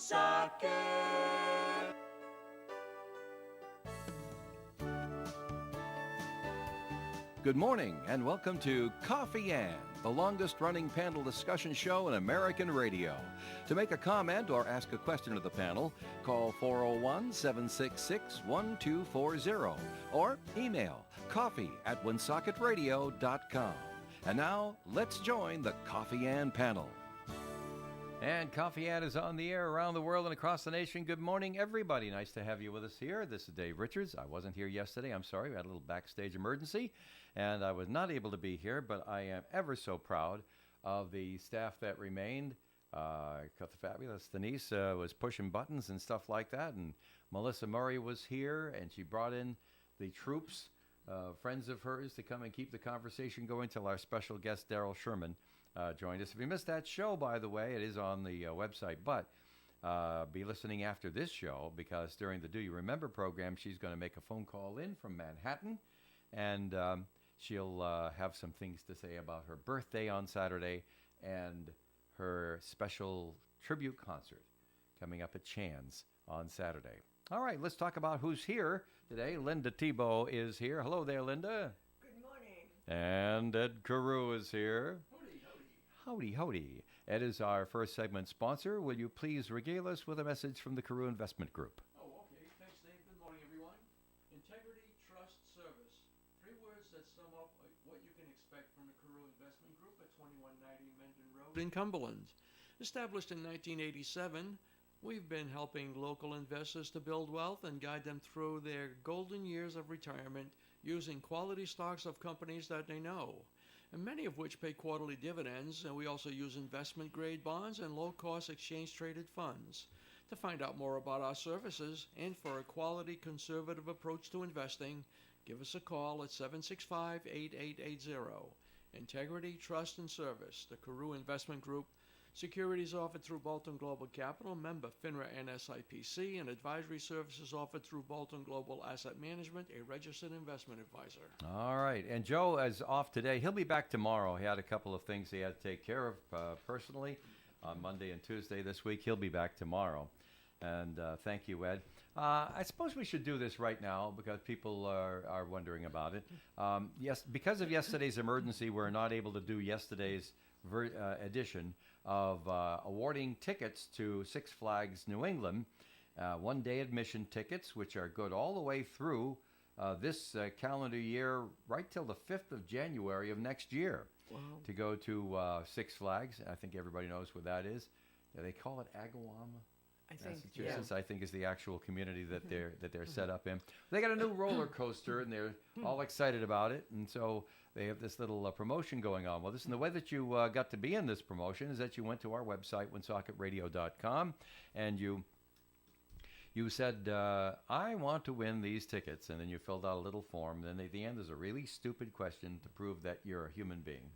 Woonsocket. Good morning and welcome to Coffee Ann, the longest-running panel discussion show in American radio. To make a comment or ask a question of the panel, call 401-766-1240 or email coffee@woonsocketradio.com. And now, let's join the Coffee Ann panel. And Coffee Ann is on the air around the world and across the nation. Good morning, everybody. Nice to have you with us here. This is Dave Richards. I wasn't here yesterday. I'm sorry. We had a little backstage emergency, and I was not able to be here, but I am ever so proud of the staff that remained. The fabulous Denise was pushing buttons and stuff like that, and Melissa Murray was here, and she brought in the troops, friends of hers, to come and keep the conversation going till our special guest, Daryl Sherman, joined us. If you missed that show, by the way, it is on the website, but be listening after this show, because during the Do You Remember program, she's going to make a phone call in from Manhattan, and she'll have some things to say about her birthday on Saturday and her special tribute concert coming up at Chan's on Saturday. All right, let's talk about who's here today. Linda Tebow is here. Hello there, Linda. Good morning. And Ed Carew is here. Howdy, howdy. Howdy, howdy. Ed is our first segment sponsor. Will you please regale us with a message from the Carew Investment Group? Oh, okay. Thanks, Dave. Good morning, everyone. Integrity, trust, service. 3 words that sum up what you can expect from the Carew Investment Group at 2190 Mendon Road in Cumberland. Established in 1987, we've been helping local investors to build wealth and guide them through their golden years of retirement using quality stocks of companies that they know, and many of which pay quarterly dividends. And we also use investment-grade bonds and low-cost exchange-traded funds. To find out more about our services and for a quality conservative approach to investing, give us a call at 765-8880. Integrity, trust, and service. The Carew Investment Group. Securities offered through Bolton Global Capital, member FINRA and SIPC, and advisory services offered through Bolton Global Asset Management, a registered investment advisor. All right. And Joe is off today. He'll be back tomorrow. He had a couple of things he had to take care of personally on Monday and Tuesday this week. He'll be back tomorrow. And thank you, Ed. I suppose we should do this right now because people are wondering about it. Yes, because of yesterday's emergency, we're not able to do yesterday's edition of awarding tickets to Six Flags New England, one-day admission tickets, which are good all the way through this calendar year, right till the 5th of January of next year. Wow. To go to Six Flags. I think everybody knows what that is. They call it Agawam. I think, Massachusetts, I think, is the actual community that they're set up in. They got a new roller coaster, and they're all excited about it. And so they have this little promotion going on with us. And the way that you got to be in this promotion is that you went to our website, woonsocketradio.com, and you said, I want to win these tickets. And then you filled out a little form. And then at the end, there's a really stupid question to prove that you're a human being.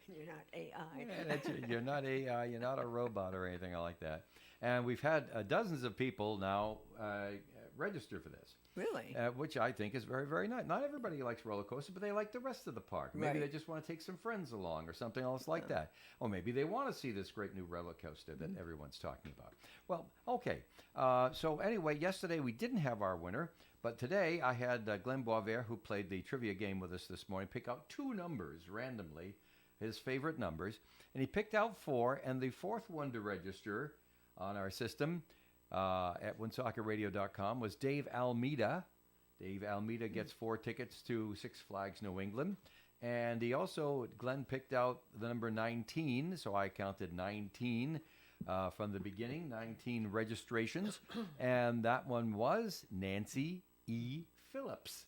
You're not AI. Yeah, you're not AI, you're not a robot or anything like that. And we've had dozens of people now register for this. Really? Which I think is very, very nice. Not everybody likes roller coasters, but they like the rest of the park. Maybe they just want to take some friends along or something else like that. Or maybe they want to see this great new roller coaster that everyone's talking about. Well, okay. So anyway, yesterday we didn't have our winner, but today I had Glenn Boisvert, who played the trivia game with us this morning, pick out 2 numbers randomly, his favorite numbers, and he picked out 4, and the 4th one to register on our system at woonsocketradio.com was Dave Almeida. Dave Almeida gets 4 tickets to Six Flags New England, and he also, Glenn picked out the number 19, so I counted 19 from the beginning, 19 registrations, and that one was Nancy E. Phillips.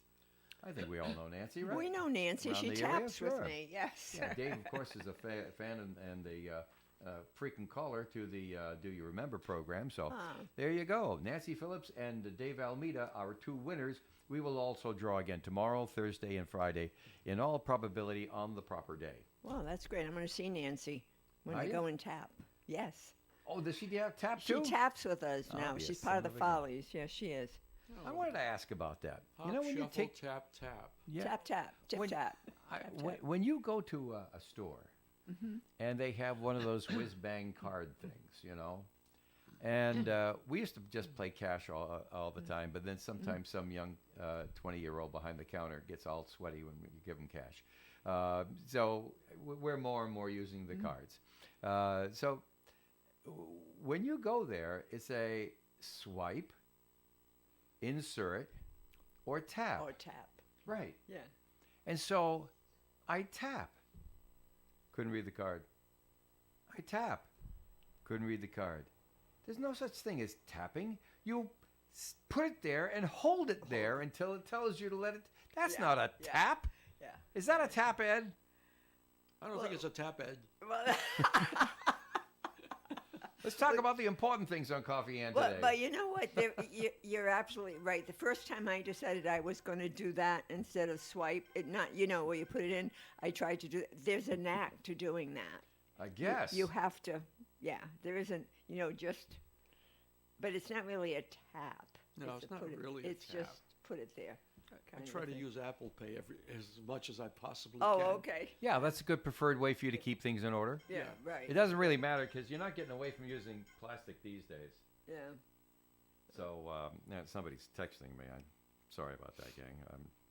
I think we all know Nancy, right? We know Nancy. Around She the area? taps Sure. with me. Yes. Yeah, Dave, of course, is a fan and a frequent caller to the Do You Remember program. So there you go. Nancy Phillips and Dave Almeida are 2 winners. We will also draw again tomorrow, Thursday, and Friday, in all probability on the proper day. Well, that's great. I'm going to see Nancy when I go and tap. Yes. Oh, does she have tap She too? taps with us now. be a She's part of son the of a gun. Follies. Yes, she is. I wanted to ask about that. Hop, You know, when shuffle, you take tap, tap. yeah, Tap, tap. Tip, When- tap. when you go to a store and they have one of those whiz bang card things, you know, And we used to just play cash all the time, but then sometimes some young 20-year-old behind the counter gets all sweaty when you give him cash. So we're more and more using the cards. So when you go there, it's a swipe, insert, or tap. Or tap. Right. Yeah. And so I tap. Couldn't read the card. I tap. Couldn't read the card. There's no such thing as tapping. You put it there and hold it there until it tells you to let it. That's not a tap. Yeah. Is that a tap, Ed? I don't think it's a tap, Ed. Well, Let's talk about the important things on Coffee and today. but you know what? You're absolutely right. The first time I decided I was going to do that instead of swipe, where you put it in, I tried to do. There's a knack to doing that. I guess. You have to. Yeah, there isn't. But it's not really a tap. No, it's not really a It's tap. just put it there. I try to use Apple Pay as much as I possibly Oh, can. okay. Yeah, that's a good preferred way for you to keep things in order. Yeah, Yeah. right. It doesn't really matter because you're not getting away from using plastic these days. Yeah. So somebody's texting me. I'm sorry about that, gang.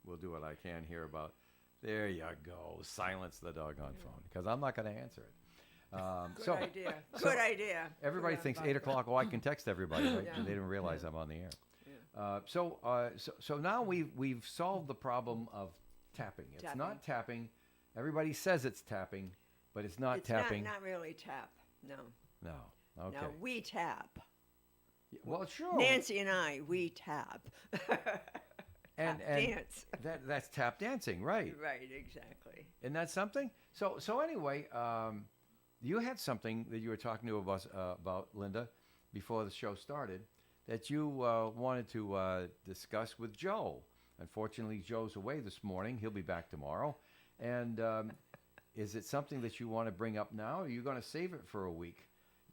We'll do what I can here about. There you go. Silence the doggone phone because I'm not going to answer it. Good idea. Good idea. Everybody Good thinks advice. 8 o'clock. Oh, I can text everybody, right? Yeah. And they didn't realize I'm on the air. Yeah. So now we've solved the problem of tapping. It's Tapping. not tapping. Everybody says it's tapping, but it's not It's tapping. not really tap. No. No. Okay. No, we tap. Well, sure. Nancy and I, we tap. and dance. That's tap dancing, right? Right, exactly. Isn't that something? So anyway, you had something that you were talking to us about, Linda, before the show started, that you wanted to discuss with Joe. Unfortunately, Joe's away this morning. He'll be back tomorrow. And is it something that you want to bring up now, or are you going to save it for a week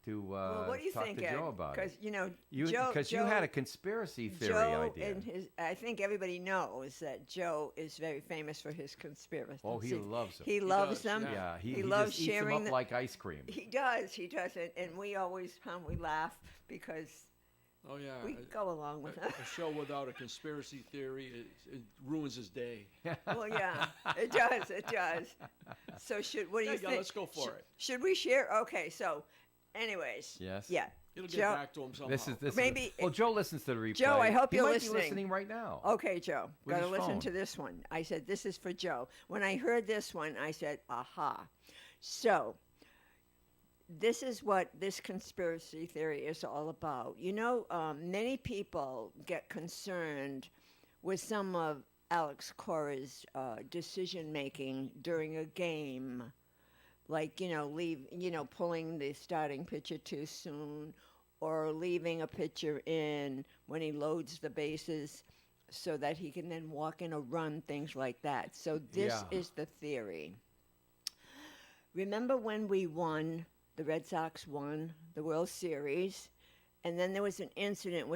to Well, what do you talk think, to Joe about it? Because Because you Joe had a conspiracy theory Joe idea. I think everybody knows that Joe is very famous for his conspiracy. Oh, he loves them. He loves does, them. Yeah, he loves just eats them sharing up like ice cream. He does. And we always we laugh because Oh, yeah. we go along with it. A show without a conspiracy theory, it ruins his day. Well, yeah, it does. It does. So what do you Yeah, think? let's go for it. Should we share? Okay. So, anyways. Yes. Yeah. It'll get Joe, back to him somehow. This Maybe- well, Joe listens to the replay. Joe, I hope he you're might listening. be listening right now. Okay, Joe. With Got to his listen phone. to this one. I said, this is for Joe. When I heard this one, I said, aha. So, this is what this conspiracy theory is all about. Many people get concerned with some of Alex Cora's decision making during a game, like pulling the starting pitcher too soon, or leaving a pitcher in when he loads the bases, so that he can then walk in a run, things like that. So this Yeah. is the theory. Remember when the Red Sox won the World Series, and then there was an incident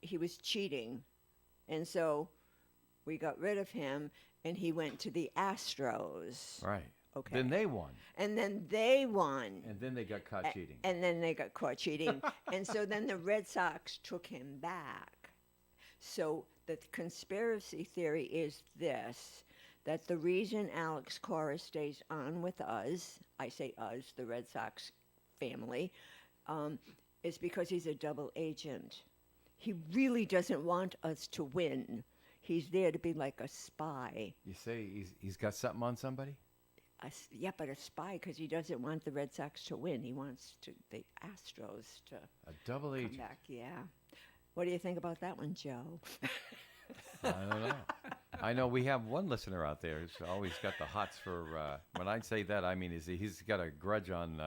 he was cheating, and so we got rid of him, and he went to the Astros. Right. Okay. Then they won, And then they won. and then they got caught cheating. And then they got caught cheating. And so then the Red Sox took him back. So the conspiracy theory is this, that the reason Alex Cora stays on with us, I say us, the Red Sox family, is because he's a double agent. He really doesn't want us to win. He's there to be like a spy. You say he's got something on somebody? Yeah, but a spy, because he doesn't want the Red Sox to win. He wants the Astros to A double come agent. back. Yeah. What do you think about that one, Joe? I don't know. I know we have one listener out there who's always got the hots for. When I say that, I mean he's got a grudge on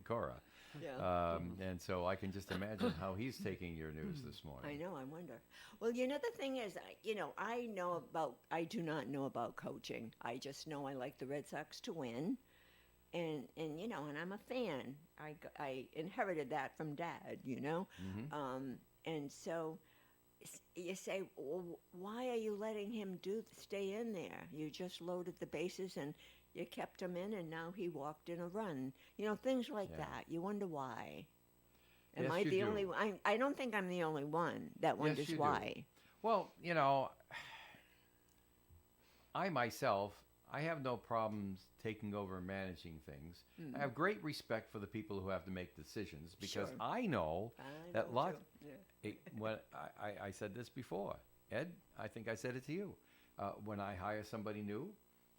Cora. Yeah. And so I can just imagine how he's taking your news this morning. I know. I wonder. Well, the thing is, I do not know about coaching. I just know I like the Red Sox to win, and I'm a fan. I inherited that from Dad. Mm-hmm. And so you say, well, why are you letting him stay in there? You just loaded the bases and you kept him in, and now he walked in a run. Things like Yeah. that. You wonder why. Am Yes, I you the do. only one? I don't think I'm the only one that wonders you do. why. Well, you know, I myself, I have no problems taking over and managing things. I have great respect for the people who have to make decisions because Sure. I know I that know lots. too. Yeah. When I said this before, Ed, I think I said it to you. When I hire somebody new,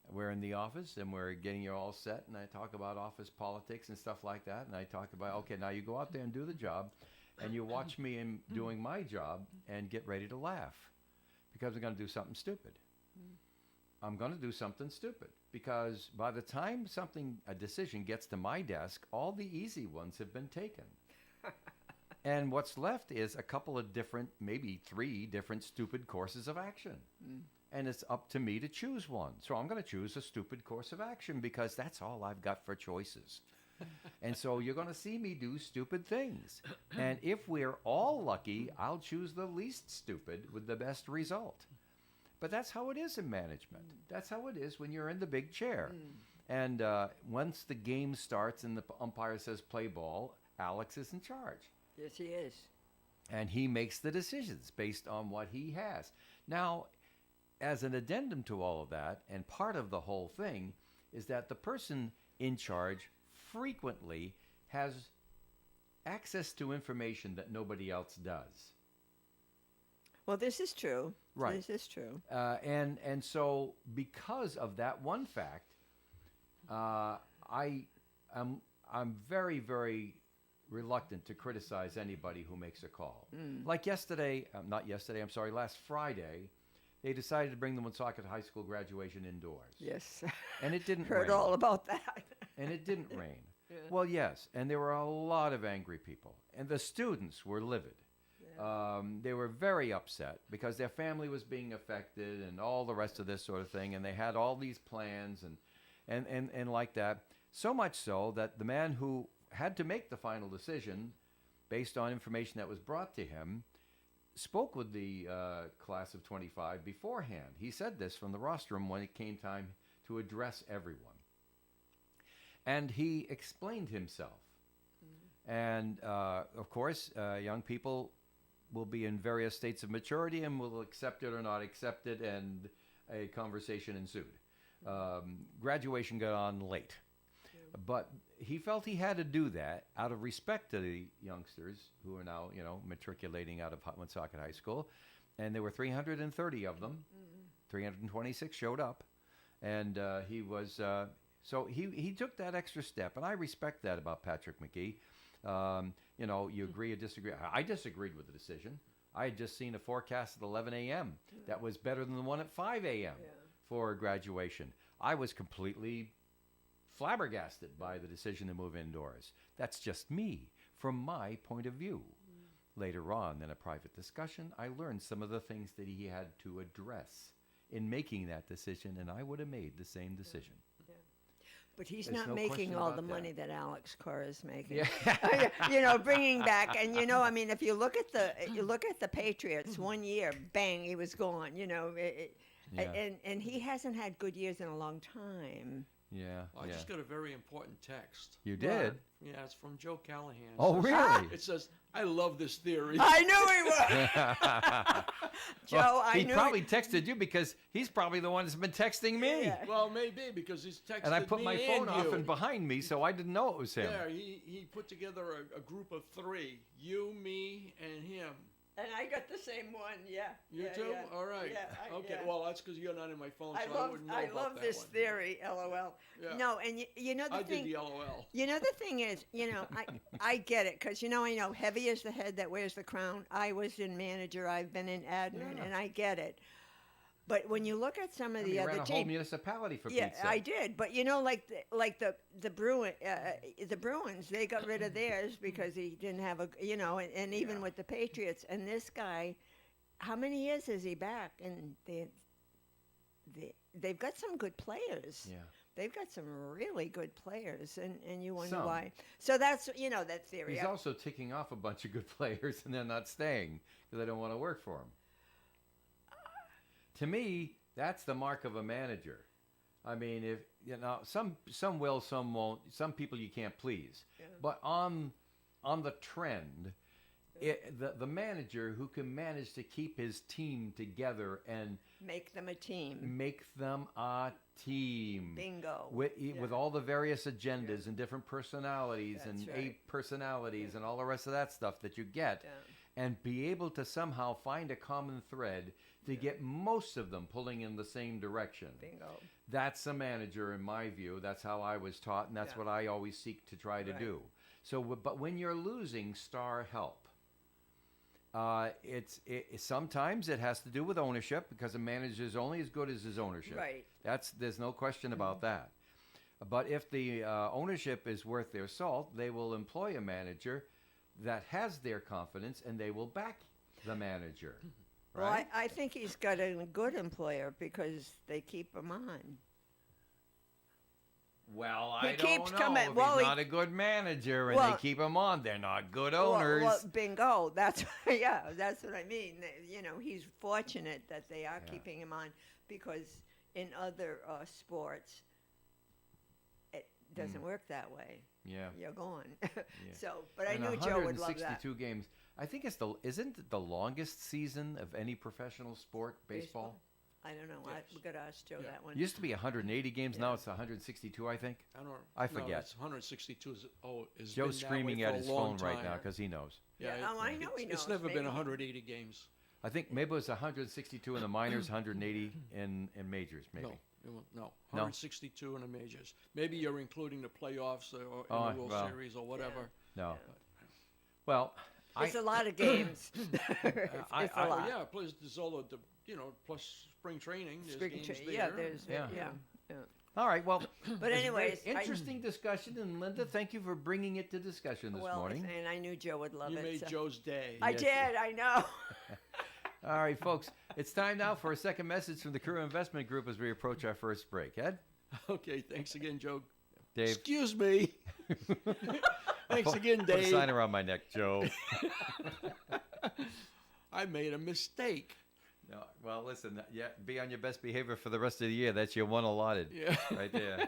we're in the office and we're getting you all set, and I talk about office politics and stuff like that, and I talk about, okay, now you go out there and do the job, and you watch me in doing my job and get ready to laugh because I'm going to do something stupid. I'm going to do something stupid because by the time a decision gets to my desk, all the easy ones have been taken. And what's left is a couple of different, maybe 3 different stupid courses of action. And it's up to me to choose one. So I'm going to choose a stupid course of action because that's all I've got for choices. And so you're going to see me do stupid things. And if we're all lucky, I'll choose the least stupid with the best result. But that's how it is in management. That's how it is when you're in the big chair. And once the game starts and the umpire says play ball, Alex is in charge. Yes, he is. And he makes the decisions based on what he has. Now, as an addendum to all of that, and part of the whole thing, is that the person in charge frequently has access to information that nobody else does. Well, this is true. Right. This is true. And so because of that one fact, I'm very, very reluctant to criticize anybody who makes a call. Like last Friday, they decided to bring the Woonsocket High School graduation indoors. Yes. And it didn't Heard rain. all about that. And it didn't rain. Yeah. Well, yes, and there were a lot of angry people. And the students were livid. They were very upset because their family was being affected and all the rest of this sort of thing. And they had all these plans and like that. So much so that the man who had to make the final decision based on information that was brought to him spoke with the class of 25 beforehand. He said this from the rostrum when it came time to address everyone. And he explained himself. And, of course, young people will be in various states of maturity and will accept it or not accept it, and a conversation ensued. Graduation got on late. But he felt he had to do that out of respect to the youngsters who are now, matriculating out of Woonsocket High School. And there were 330 of them. 326 showed up. And he was... So he took that extra step, and I respect that about Patrick McGee. You agree or disagree. I disagreed with the decision. I had just seen a forecast at 11 a.m. that was better than the one at 5 a.m. for graduation. I was completely flabbergasted by the decision to move indoors. That's just me, from my point of view. Later on, in a private discussion, I learned some of the things that he had to address in making that decision, and I would have made the same decision. But he's There's not no making question all about the that. money that Alex Carr is making. Yeah. Bringing back, and if you look at the Patriots, one year, bang, he was gone. And he hasn't had good years in a long time. Yeah. Well, I just got a very important text. You did? Yeah, it's from Joe Callahan. It Oh, says- really? It says, I love this theory. I knew he would. Joe, Well, I he knew probably texted you because he's probably the one that's been texting me. Yeah. Well, maybe, because he's texted And I put me my phone off you. and behind me, so I didn't know it was him. Yeah, he put together a group of 3, you, me, and him. And I got the same one. Yeah. You yeah, too? yeah. All right. Yeah, Okay, yeah. well, that's because you're not in my phone, so I wouldn't know I about love that this one. theory. LOL. Yeah. No, and you know the I thing. did the LOL. The thing is, I get it because I know heavy is the head that wears the crown. I was in manager. I've been in admin, Yeah. and I get it. But when you look at some of the You other ran a whole teams, municipality for yeah, Pete's sake. I did. But the Bruins, they got rid of theirs because he didn't have and even with the Patriots, and this guy, how many years is he back? And they've got some good players. Yeah. They've got some really good players, and you wonder Some. why. So that's that theory. He's also ticking off a bunch of good players, and they're not staying because they don't want to work for him. To me, that's the mark of a manager. I mean, if some will, some won't. Some people you can't please. Yeah. But on on the trend, the manager who can manage to keep his team together and Make them a team. make them a team. Bingo. With all the various agendas and different personalities That's and right. personalities and all the rest of that stuff that you get, and be able to somehow find a common thread to get most of them pulling in the same direction. Bingo. That's a manager, in my view. That's how I was taught, and that's Yeah. what I always seek to try to Right. do. So, but when you're losing star help, sometimes it has to do with ownership, because a manager is only as good as his ownership. Right. There's no question about that. But if the ownership is worth their salt, they will employ a manager that has their confidence, and they will back the manager. Well, Right? I think he's got a good employer because they keep him on. Well, He I keeps don't know. coming- If well, he's he- not a good manager and Well- they keep him on, they're not good Well, owners. bingo. That's yeah. That's what I mean. He's fortunate that they are keeping him on, because in other sports, it doesn't work that way. Yeah. You're gone. So, but I And knew Joe would love that. 162 games. I think isn't it the longest season of any professional sport, baseball? I don't know. Yes. We got to ask Joe that one. It used to be 180 games. Now it's 162, I think. I don't. I No, forget. it's 162. Joe's Is been that screaming way at for a his long phone right time. now because he knows. Yeah, I know he knows. It's never been Maybe. 180 games. I think maybe it was 162 in the minors, 180 in majors, maybe. No, 162 in the majors. Maybe you're including the playoffs or in Oh, the World well. Series or whatever. No. Well, It's a lot of games. it's a Oh lot. yeah, plus there's all of the plus spring training. There's Spring games training. there. Yeah, there's Yeah. yeah. all right. Well, But it's a anyways, very interesting discussion, and Linda, thank you for bringing it to discussion this well, morning. and I knew Joe would love You it. made so- Joe's day. I Yes. did. I know. All right, folks, it's time now for a second message from the Career Investment Group as we approach our first break. Ed, Okay, thanks again, Joe. Dave, Excuse me. Thanks again, put a Dave. sign around my neck, Joe. I made a mistake. No, well, listen, yeah, be on your best behavior for the rest of the year. That's your one allotted, Yeah. right there.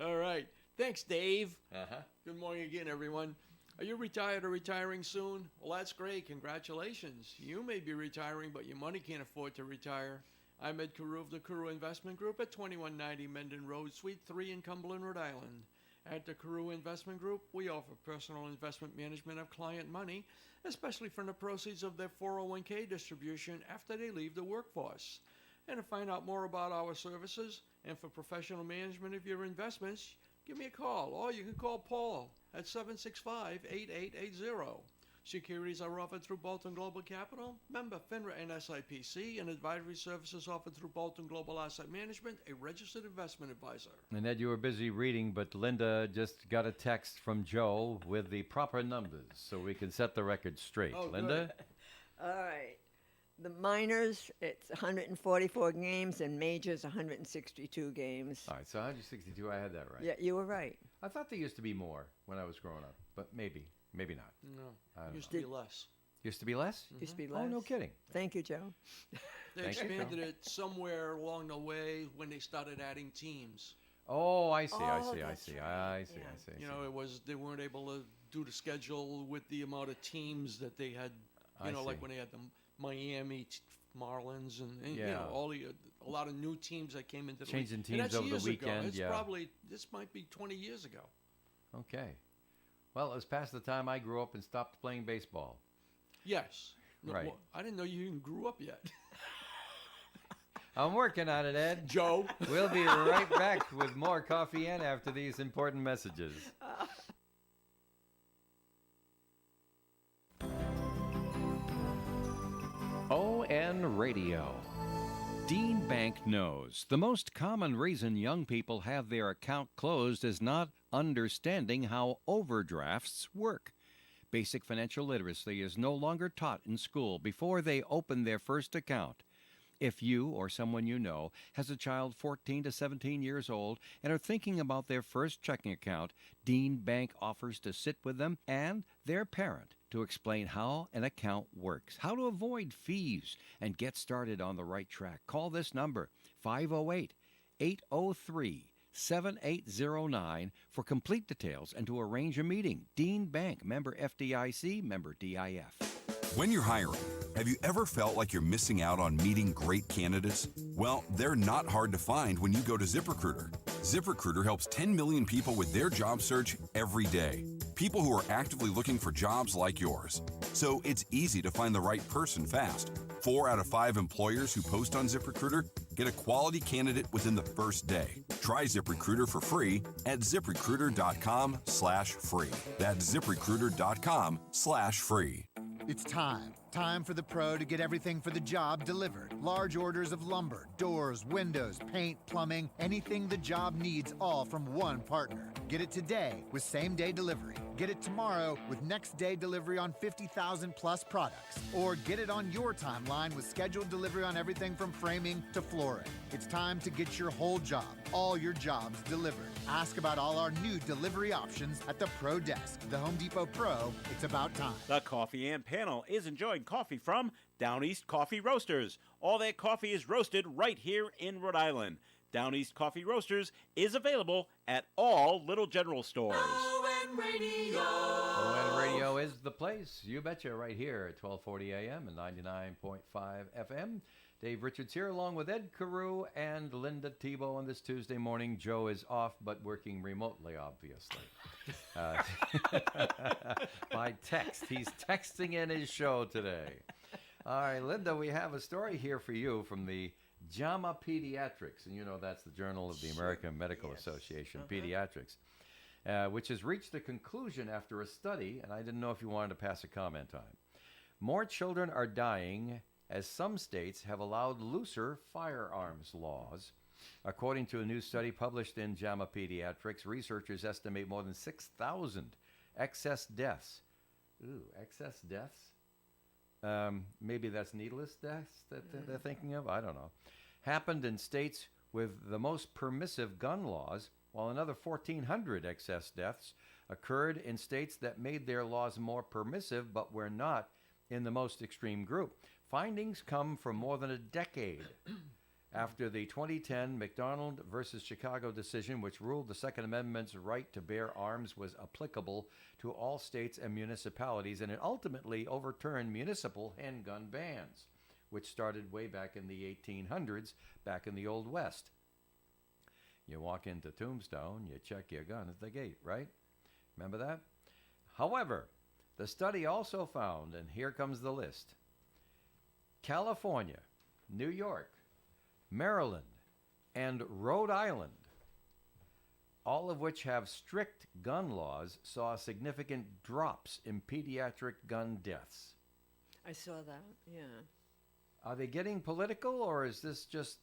All right. Thanks, Dave. Uh-huh. Good morning again, everyone. Are you retired or retiring soon? Well, that's great. Congratulations. You may be retiring, but your money can't afford to retire. I'm Ed Carew of the Carew Investment Group at 2190 Menden Road, Suite 3 in Cumberland, Rhode Island. At the Carew Investment Group, we offer personal investment management of client money, especially from the proceeds of their 401k distribution after they leave the workforce. And to find out more about our services and for professional management of your investments, give me a call, or you can call Paul at 765-8880. Securities are offered through Bolton Global Capital, member FINRA and SIPC, and advisory services offered through Bolton Global Asset Management, a registered investment advisor. And Ed, you were busy reading, but Linda just got a text from Joe with the proper numbers so we can set the record straight. Oh, good. Linda? All right. The minors, it's 144 games, and majors, 162 games. All right, so 162, I had that right. Yeah, you were right. I thought there used to be more when I was growing up, but maybe not. No, I don't used know. to be less. Used to be less? Used to be Oh, less. no kidding. Thank you, Joe. They Thank you, expanded Phil. it somewhere along the way when they started adding teams. Oh, I see, I Oh, see, I that's see, right. I see, Yeah. I see. I You see. know, they weren't able to do the schedule with the amount of teams that they had. I You know, like see. when they had the Miami Marlins and you Yeah. know a lot of new teams that came into the Changing league. teams And that's over the years ago. weekend, It's yeah. probably this might be 20 years ago. Okay. Well, it was past the time I grew up and stopped playing baseball. Yes. No, Right. well, I didn't know you even grew up yet, I'm working on it, Ed. Joe. We'll be right back with more Coffee In after these important messages. ON Radio. Dean Bank knows the most common reason young people have their account closed is not understanding how overdrafts work. Basic financial literacy is no longer taught in school before they open their first account. If you or someone you know has a child 14 to 17 years old and are thinking about their first checking account, Dean Bank offers to sit with them and their parent to explain how an account works, how to avoid fees, and get started on the right track. Call this number, 508-803-6262. 7809 for complete details and to arrange a meeting. Dean Bank, member FDIC, member DIF. When you're hiring, have you ever felt like you're missing out on meeting great candidates? Well, they're not hard to find when you go to ZipRecruiter. ZipRecruiter helps 10 million people with their job search every day. People who are actively looking for jobs like yours. So it's easy to find the right person fast. 4 out of 5 employers who post on ZipRecruiter get a quality candidate within the first day. Try ZipRecruiter for free at ZipRecruiter.com/free. That's ZipRecruiter.com/free. It's time. Time for the pro to get everything for the job delivered. Large orders of lumber, doors, windows, paint, plumbing, anything the job needs, all from one partner. Get it today with same-day delivery. Get it tomorrow with next-day delivery on 50,000 plus products. Or get it on your timeline with scheduled delivery on everything from framing to flooring. It's time to get your whole job, all your jobs delivered. Ask about all our new delivery options at the Pro Desk. The Home Depot Pro, it's about time. The Coffee and Panel is enjoying coffee from Down East Coffee Roasters. All their coffee is roasted right here in Rhode Island. Down East Coffee Roasters is available at all Little General stores. ON Radio is the place. You betcha, right here at 1240 AM and 99.5 FM. Dave Richards here along with Ed Carew and Linda Tebow on this Tuesday morning. Joe is off but working remotely, obviously. By text. He's texting in his show today. All right, Linda, we have a story here for you from the JAMA Pediatrics. And you know that's the Journal of the American Medical Association, Pediatrics, which has reached a conclusion after a study, and I didn't know if you wanted to pass a comment on it. More children are dying as some states have allowed looser firearms laws. According to a new study published in JAMA Pediatrics, researchers estimate more than 6,000 excess deaths. Ooh, excess deaths? Maybe that's needless deaths that they're thinking of? I don't know. Happened in states with the most permissive gun laws, while another 1,400 excess deaths occurred in states that made their laws more permissive but were not in the most extreme group. Findings come from more than a decade after the 2010 McDonald versus Chicago decision, which ruled the Second Amendment's right to bear arms was applicable to all states and municipalities, and it ultimately overturned municipal handgun bans, which started way back in the 1800s, back in the Old West. You walk into Tombstone, you check your gun at the gate, right? Remember that? However, the study also found, and here comes the list, California, New York, Maryland, and Rhode Island, all of which have strict gun laws, saw significant drops in pediatric gun deaths. I saw that, yeah. Are they getting political, or is this just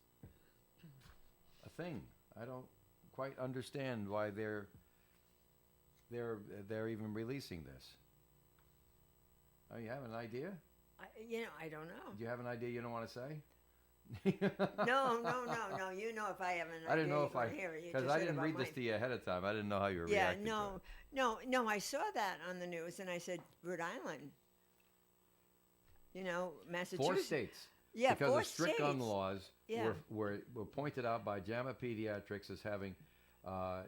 a thing? I don't quite understand why they're even releasing this. Oh, you have an idea? I don't know. Do you have an idea you don't want to say? No. You know if I have an idea. I didn't know if I, because I didn't read this to you ahead of time. I didn't know how you were reacting to it. No. I saw that on the news, and I said, Rhode Island. Massachusetts. 4 states. Yeah, because 4 of strict states. gun laws Yeah. were pointed out by JAMA Pediatrics as having a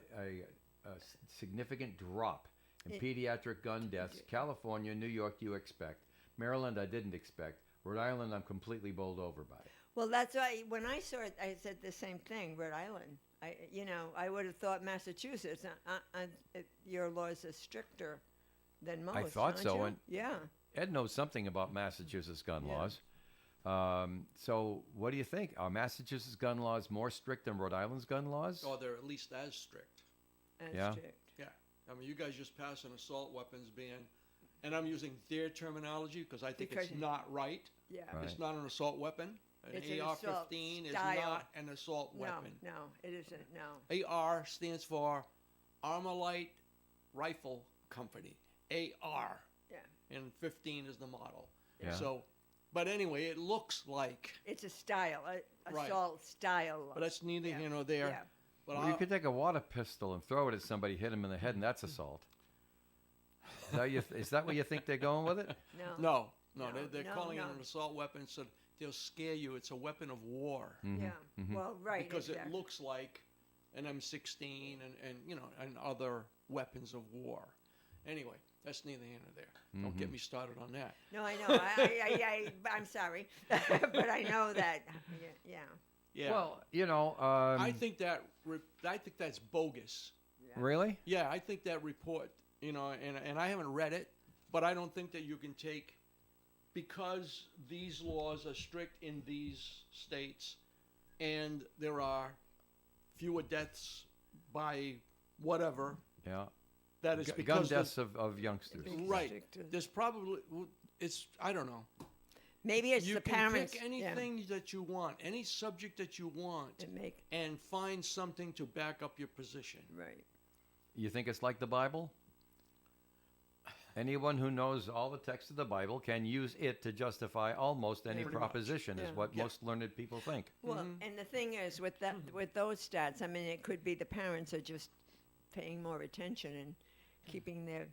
significant drop in pediatric gun deaths. California, New York, you expect. Maryland, I didn't expect. Rhode Island, I'm completely bowled over by. Well, that's why when I saw it, I said the same thing. Rhode Island. I would have thought Massachusetts. Your laws are stricter than most. I thought aren't so, you? and yeah. Ed knows something about Massachusetts gun laws. So what do you think? Are Massachusetts gun laws more strict than Rhode Island's gun laws? Or they're at least as strict. Yeah. Strict. Yeah. I mean, you guys just passed an assault weapons ban, and I'm using their terminology because I think it's not right. Yeah. Right. It's not an assault weapon. It's An an assault AR-15 is style. not an assault weapon. No, it isn't. No. AR stands for Armalite Rifle Company. AR. Yeah. And 15 is the model. Yeah. So, but anyway, it looks like. It's a style, Right. assault style. But that's neither here nor there. Yeah. But Well, you could take a water pistol and throw it at somebody, hit him in the head, and that's assault. Is that what you think they're going with it? No. No, they're calling it no. an assault weapon, so they'll scare you. It's a weapon of war. Yeah. Well, right. Because exactly. it looks like an M16 and and other weapons of war. Anyway, that's neither here nor there. Don't get me started on that. No, I know. I'm sorry, but I know that. Yeah. Yeah. Well, I think that's bogus. really? Yeah, I think that report, and I haven't read it, but I don't think that you can take, because these laws are strict in these states and there are fewer deaths by whatever, Yeah. that is Gun because deaths of youngsters. right. There's probably, I don't know. Maybe it's You the can parents. pick anything that you want, any subject that you want, and find something to back up your position. Right. You think it's like the Bible? Anyone who knows all the text of the Bible can use it to justify almost any Pretty much. proposition, is Yeah. what most learned people think. Well, and the thing is, with those stats, I mean, it could be the parents are just paying more attention and keeping their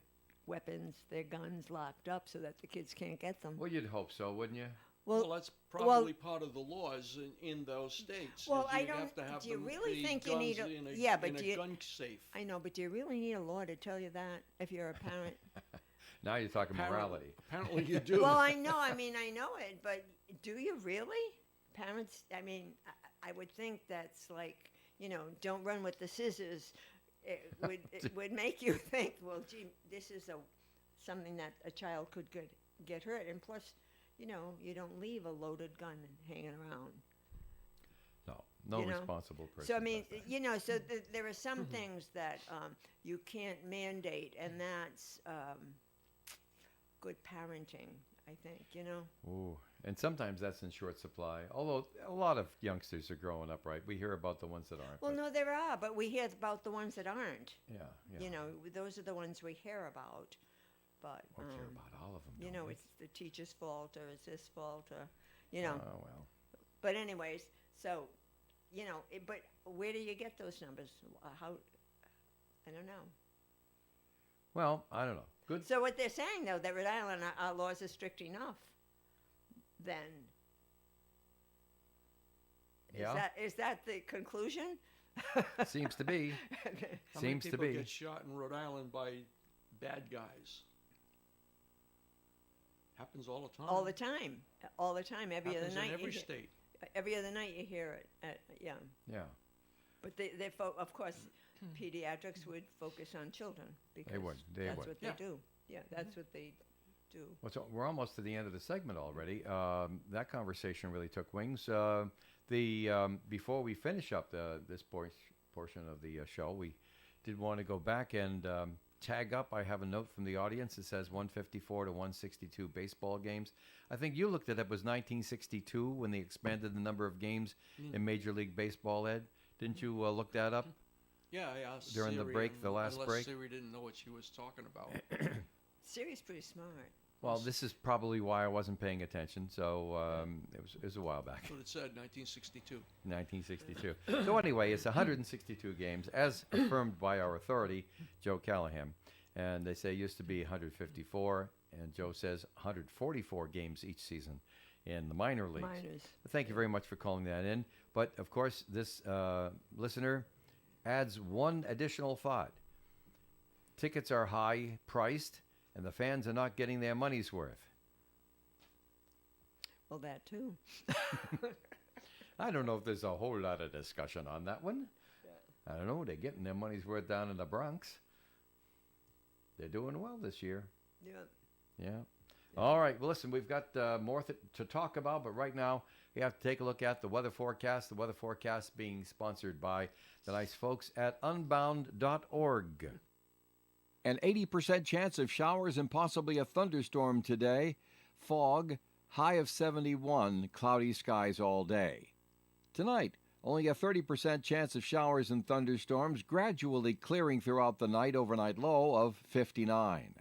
weapons, their guns locked up so that the kids can't get them. Well, you'd hope so, wouldn't you? Well, that's probably part of the laws in those states. Well, is I you'd don't. have to have Do you the really think you guns need a? in a, Yeah, but in do a you? gun safe? I know, but do you really need a law to tell you that if you're a parent? Now you're talking morality. Apparently, you do. Well, I know. I mean, I know it, but do you really? Parents. I mean, I would think that's like, don't run with the scissors. It would make you think, well, gee, this is something that a child could get hurt, and plus, you don't leave a loaded gun hanging around. No responsible person. So I mean, does that. so there are some things that you can't mandate, and that's good parenting, I think. Ooh, and sometimes that's in short supply. Although a lot of youngsters are growing up right. We hear about the ones that aren't. Well, but- no, there are, but we hear about the ones that aren't. Yeah. Those are the ones we hear about. But Or care about all of them. it's the teacher's fault, or it's his fault, or Oh well. But anyways, so but where do you get those numbers? How? I don't know. Well, I don't know. Good. So what they're saying, though, that Rhode Island, our laws are strict enough, then Yeah. is that the conclusion? Seems to be. How many Seems to people be. get shot in Rhode Island by bad guys? Happens all the time. All the time. All the time. Every Happens other night. in every you state. Every other night you hear it. Yeah. Yeah. But of course, pediatrics would focus on children because would. They that's would. what they Yeah. do. Yeah, that's what they do. Well, so we're almost to the end of the segment already. That conversation really took wings. Before we finish up this portion of the show, we did want to go back and tag up. I have a note from the audience. It says 154 to 162 baseball games. I think you looked it up. It was 1962 when they expanded the number of games in Major League Baseball, Ed. Didn't you look that up? Yeah, I asked During the Siri, break, and the last unless break? Siri didn't know what she was talking about. Siri's pretty smart. Well, this is probably why I wasn't paying attention. So it was a while back. That's what it said, 1962. 1962. So anyway, it's 162 games, as affirmed by our authority, Joe Callahan. And they say it used to be 154, and Joe says 144 games each season in the minor leagues. Minors. Thank you very much for calling that in. But, of course, this listener adds one additional thought. Tickets are high priced, and the fans are not getting their money's worth. Well, that too. I don't know if there's a whole lot of discussion on that one. I don't know. They're getting their money's worth down in the Bronx. They're doing well this year. Yeah. Yeah. All right. Well, listen, we've got more to talk about, but right now we have to take a look at the weather forecast. The weather forecast being sponsored by the nice folks at unbound.org. An 80% chance of showers and possibly a thunderstorm today. Fog, high of 71, cloudy skies all day. Tonight, only a 30% chance of showers and thunderstorms, gradually clearing throughout the night, overnight low of 59.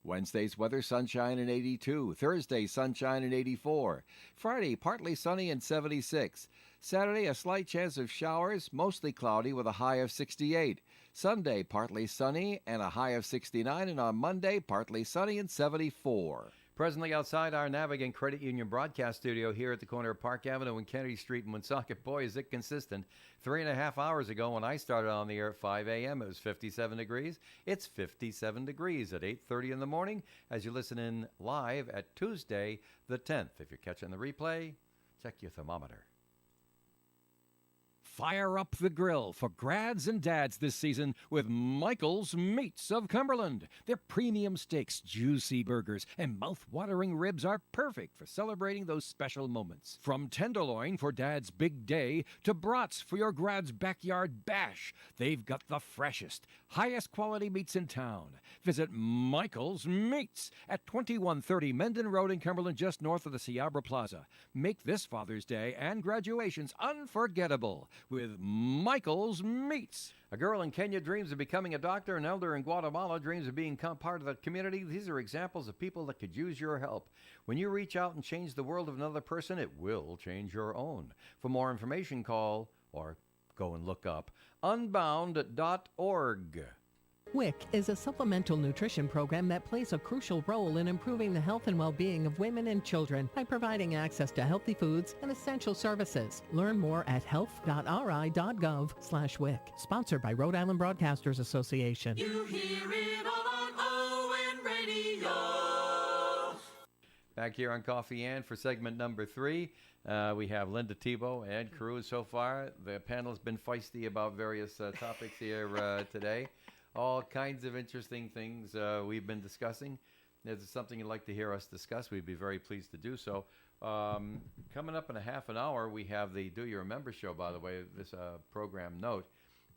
Wednesday's weather, sunshine and 82. Thursday, sunshine and 84. Friday, partly sunny and 76. Saturday, a slight chance of showers, mostly cloudy with a high of 68. Sunday, partly sunny and a high of 69. And on Monday, partly sunny and 74. Presently outside our Navigant Credit Union broadcast studio here at the corner of Park Avenue and Kennedy Street in Woonsocket. Boy, is it consistent. 3.5 hours ago when I started on the air at 5 a.m., it was 57 degrees. It's 57 degrees at 8:30 in the morning as you listen in live at Tuesday the 10th. If you're catching the replay, check your thermometer. Fire up the grill for grads and dads this season with Michael's Meats of Cumberland. Their premium steaks, juicy burgers, and mouth-watering ribs are perfect for celebrating those special moments. From tenderloin for dad's big day to brats for your grad's backyard bash, they've got the freshest, highest quality meats in town. Visit Michael's Meats at 2130 Mendon Road in Cumberland, just north of the Ciabra Plaza. Make this Father's Day and graduations unforgettable with Michael's Meats. A girl in Kenya dreams of becoming a doctor. An elder in Guatemala dreams of being part of the community. These are examples of people that could use your help. When you reach out and change the world of another person, it will change your own. For more information, call or go and look up unbound.org. WIC is a supplemental nutrition program that plays a crucial role in improving the health and well-being of women and children by providing access to healthy foods and essential services. Learn more at health.ri.gov/WIC. Sponsored by Rhode Island Broadcasters Association. You hear it all on ON Radio. Back here on Coffee and for segment number 3, we have Linda Tebow and crew so far. The panel has been feisty about various topics here today. All kinds of interesting things we've been discussing. If there's something you'd like to hear us discuss, we'd be very pleased to do so. Coming up in a half an hour, we have the Do You Remember show, by the way, this program note.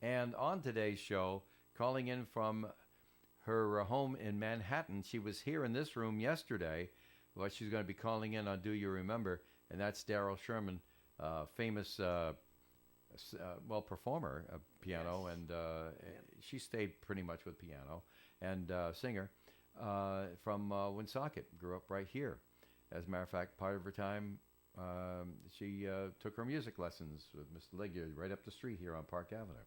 And on today's show, calling in from her home in Manhattan, she was here in this room yesterday. Well, she's going to be calling in on Do You Remember, and that's Daryl Sherman, famous performer of piano, and she stayed pretty much with piano, and singer from Woonsocket, grew up right here. As a matter of fact, part of her time, she took her music lessons with Mr. Leguer right up the street here on Park Avenue.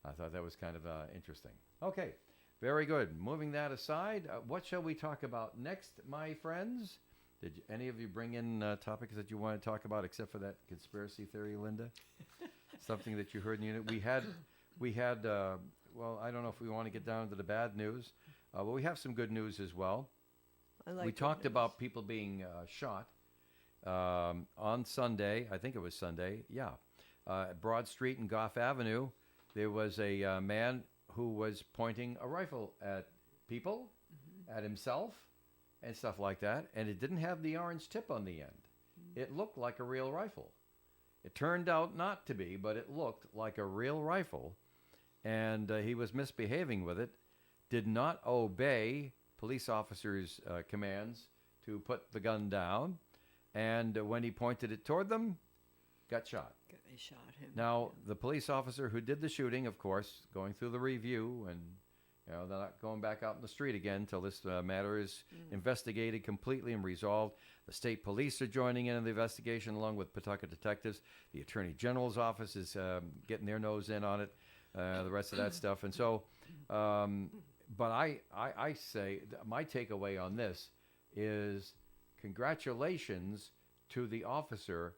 I thought that was kind of interesting. Okay, very good. Moving that aside, what shall we talk about next, my friends? Did any of you bring in topics that you want to talk about, except for that conspiracy theory, Linda? Something that you heard in the unit. We had. Well, I don't know if we want to get down to the bad news, but we have some good news as well. We talked about people being shot on Sunday. I think it was Sunday. Yeah, at Broad Street and Gough Avenue, there was a man who was pointing a rifle at people, at himself, and stuff like that, and it didn't have the orange tip on the end. It looked like a real rifle. It turned out not to be, but it looked like a real rifle, and he was misbehaving with it, did not obey police officers' commands to put the gun down, and when he pointed it toward them, got shot. They shot him. Now, the police officer who did the shooting, of course, going through the review, and they're not going back out in the street again until this matter is investigated completely and resolved. The state police are joining in the investigation along with Pawtucket detectives. The Attorney General's office is getting their nose in on it, the rest of that stuff. And so, but I say my takeaway on this is congratulations to the officer.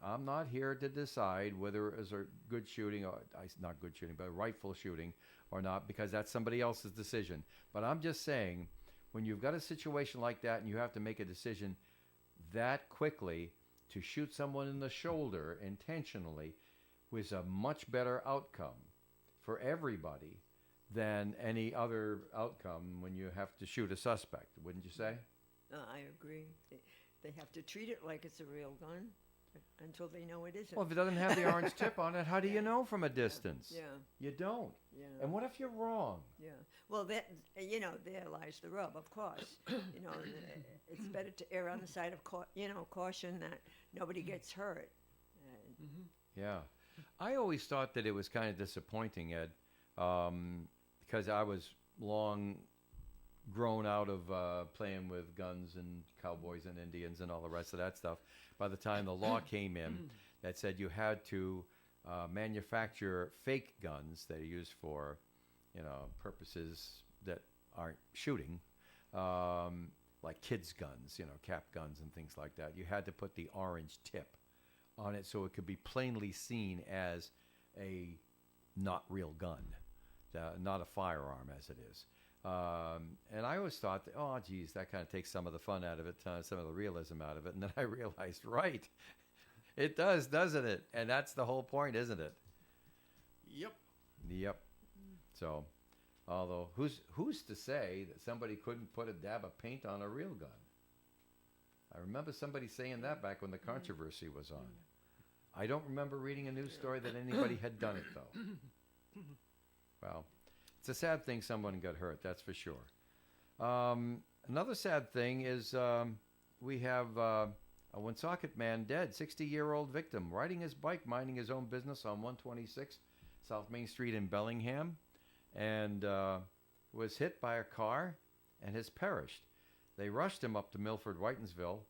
I'm not here to decide whether it was a good shooting, or not good shooting, but a rightful shooting or not, because that's somebody else's decision. But I'm just saying, when you've got a situation like that and you have to make a decision that quickly, to shoot someone in the shoulder intentionally was a much better outcome for everybody than any other outcome when you have to shoot a suspect, wouldn't you say? I agree. They have to treat it like it's a real gun until they know it isn't. Well, if it doesn't have the orange tip on it, how do you know from a distance? Yeah. You don't. Yeah. And what if you're wrong? Yeah. Well, there lies the rub, of course. It's better to err on the side of caution that nobody gets hurt. Yeah. I always thought that it was kind of disappointing, Ed, because I was long grown out of playing with guns and cowboys and Indians and all the rest of that stuff. By the time the law came in that said you had to manufacture fake guns that are used for, purposes that aren't shooting, like kids' guns, cap guns and things like that. You had to put the orange tip on it so it could be plainly seen as a not real gun, not a firearm as it is. And I always thought, that, oh, geez, that kind of takes some of the fun out of it, some of the realism out of it. And then I realized, right, it does, doesn't it? And that's the whole point, isn't it? Yep. Yep. So, although, who's to say that somebody couldn't put a dab of paint on a real gun? I remember somebody saying that back when the controversy was on. I don't remember reading a news story that anybody had done it, though. Well, it's a sad thing someone got hurt, that's for sure. Another sad thing is we have a Woonsocket man dead, 60-year-old victim, riding his bike, minding his own business on 126 South Main Street in Bellingham, and was hit by a car and has perished. They rushed him up to Milford, Whitensville.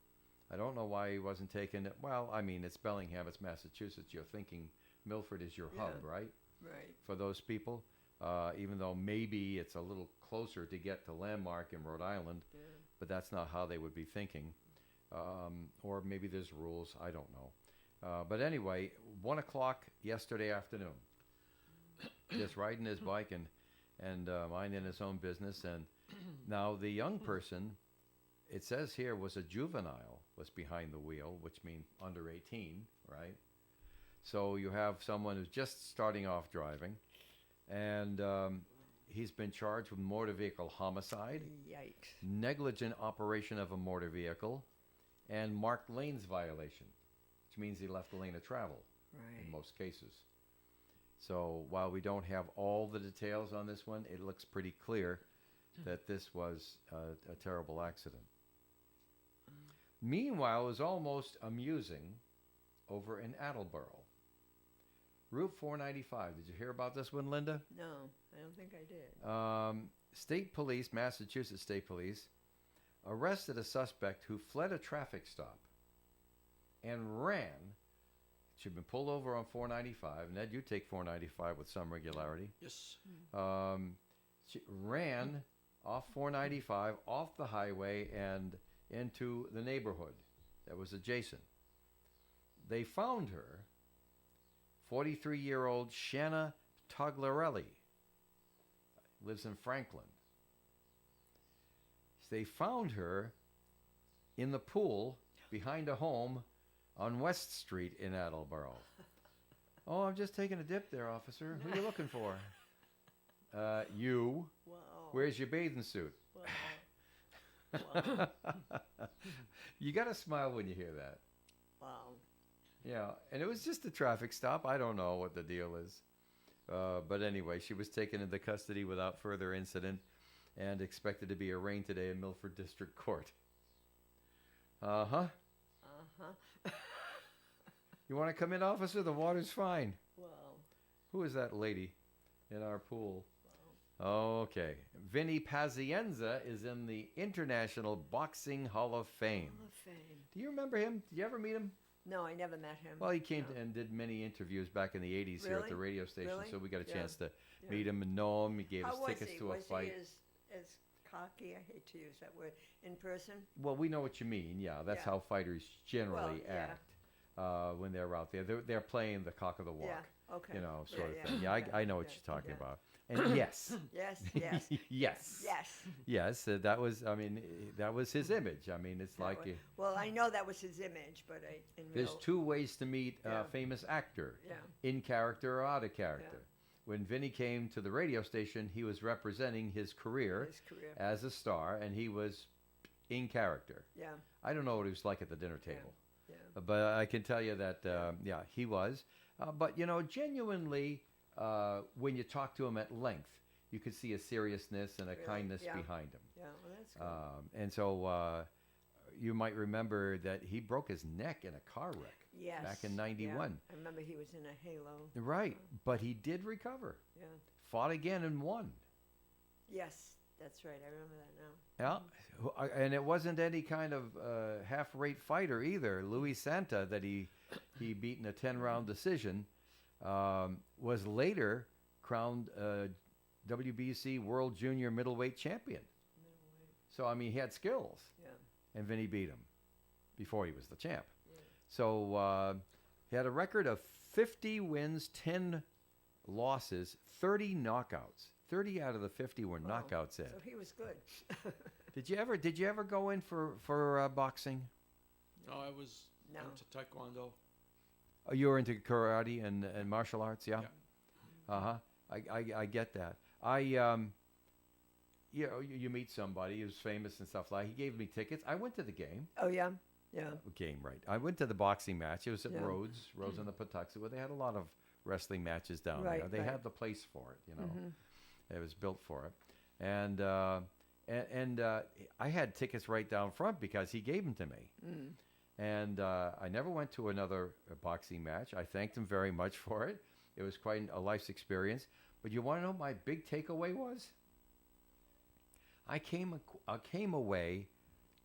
I don't know why he wasn't taken. Well, I mean, it's Bellingham, it's Massachusetts. You're thinking Milford is your hub, right? Right. For those people, even though maybe it's a little closer to get to Landmark in Rhode Island, but that's not how they would be thinking. Or maybe there's rules, I don't know. But anyway, 1 o'clock yesterday afternoon, just riding his bike and minding his own business. And now the young person, it says here, was a juvenile, was behind the wheel, which means under 18, right? So you have someone who's just starting off driving, and he's been charged with motor vehicle homicide, Yikes. negligent operation of a motor vehicle, and marked lanes violation, which means he left the lane of travel in Right. most cases. So while we don't have all the details on this one, it looks pretty clear that this was a terrible accident. Meanwhile, it was almost amusing over in Attleboro. Route 495. Did you hear about this one, Linda? No, I don't think I did. State police, Massachusetts State Police, arrested a suspect who fled a traffic stop and ran. She'd been pulled over on 495. Ned, you take 495 with some regularity. Yes. She ran off 495, off the highway, and into the neighborhood that was adjacent. They found her, 43-year-old Shanna Toglarelli, lives in Franklin. They found her in the pool behind a home on West Street in Attleboro. Oh, I'm just taking a dip there, officer. Who are you looking for? You. Wow. Where's your bathing suit? Wow. Wow. You got to smile when you hear that. Wow. Yeah, and it was just a traffic stop. I don't know what the deal is. But anyway, she was taken into custody without further incident and expected to be arraigned today in Milford District Court. Uh-huh. Uh-huh. You want to come in, officer? The water's fine. Wow. Who is that lady in our pool? Okay. Vinny Pazienza is in the International Boxing Hall of Fame. Hall of Fame. Do you remember him? Did you ever meet him? No, I never met him. Well, he came No. and did many interviews back in the 80s here at Really? the radio station, Really? so we got a Yeah. chance to Yeah. meet him and know him. He gave How us was tickets he? to a Was fight. he as cocky? I hate to use that word. In person? Well, we know what you mean. Yeah, that's Yeah. how fighters generally Well, yeah. act when they're out there. They're playing the cock of the walk. Yeah. Okay. You know, sort Yeah, of thing. Yeah, I know what yeah, you're talking yeah. about. And yes. Yes, yes. Yes. Yes. Yes, that was, I mean, that was his image. I mean, it's That like, was- well, I know that was his image, but in there's real, two ways to meet a Yeah. famous actor, Yeah. in character or out of character. When Vinny came to the radio station, he was representing his career, his career. as a star, and he was in character. Yeah. I don't know what he was like at the dinner table, Yeah. but I can tell you that, yeah, he was. But, you know, genuinely, when you talk to him at length, you could see a seriousness and a Really? kindness Yeah. behind him. Yeah. Well, that's good. And so you might remember that he broke his neck in a car wreck Yes. back in yeah. '91. I remember he was in a halo. Right, but he did recover. Yeah. Fought again and won. Yes, that's right. I remember that now. Yeah, and it wasn't any kind of half-rate fighter either. Louis Santa, that he beat in a 10-round decision, was later crowned WBC World Junior Middleweight Champion. So, I mean, he had skills. Yeah. And Vinny beat him before he was the champ. So he had a record of 50 wins, 10 losses, 30 knockouts. 30 out of the 50 were knockouts, Ed. So he was good. Did you ever go in for boxing? No, I was No. into Taekwondo. Oh, you were into karate and martial arts, yeah? Yeah. Uh-huh. I get that. You meet somebody who's famous and stuff like. He gave me tickets. I went to the game. Oh, yeah. Yeah. Game, right. I went to the boxing match. It was at Yeah. Rhodes on the Patuxent, where they had a lot of wrestling matches down Right, there. They right. had the place for it, you know. Mm-hmm. It was built for it. And I had tickets right down front because he gave them to me. Mm. And I never went to another boxing match. I thanked him very much for it. It was quite a life's experience. But you want to know what my big takeaway was? I came away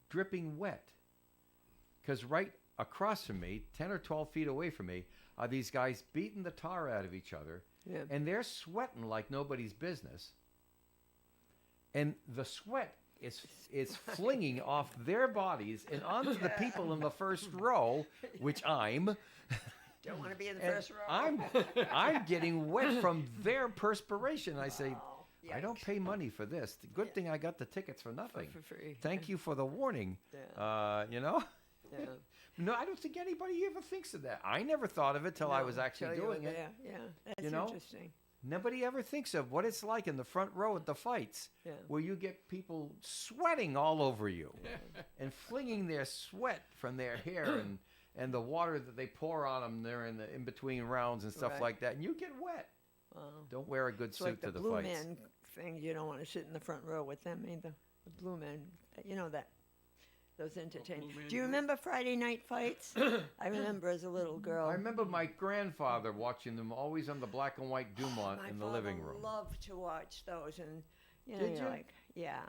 dripping wet. Because right across from me, 10 or 12 feet away from me, are these guys beating the tar out of each other. Yeah. And they're sweating like nobody's business. And the sweat is flinging off their bodies and onto the people in the first row, which I'm. Don't want to be in the And first row. I'm getting wet from their perspiration. I say, Oh, I don't yikes. pay money for this. The good thing I got the tickets for nothing. For free. Thank you for the warning. Yeah. You know? Yeah. No, I don't think anybody ever thinks of that. I never thought of it till I was actually doing it. Yeah, that's You know? interesting. Nobody ever thinks of what it's like in the front row at the fights, Yeah. where you get people sweating all over you and flinging their sweat from their hair and the water that they pour on them there in between rounds and stuff Right. like that, and you get wet. Wow. Don't wear a good It's suit like to the the blue fights. man thing. You don't want to sit in the front row with them either. The blue men, you know that. Those entertainers. Blue Man Do you Group? remember Friday night fights? I remember as a little girl. I remember my grandfather watching them always on the black and white Dumont My in the father living room. loved to watch those, and you know, Did you're you? like, yeah,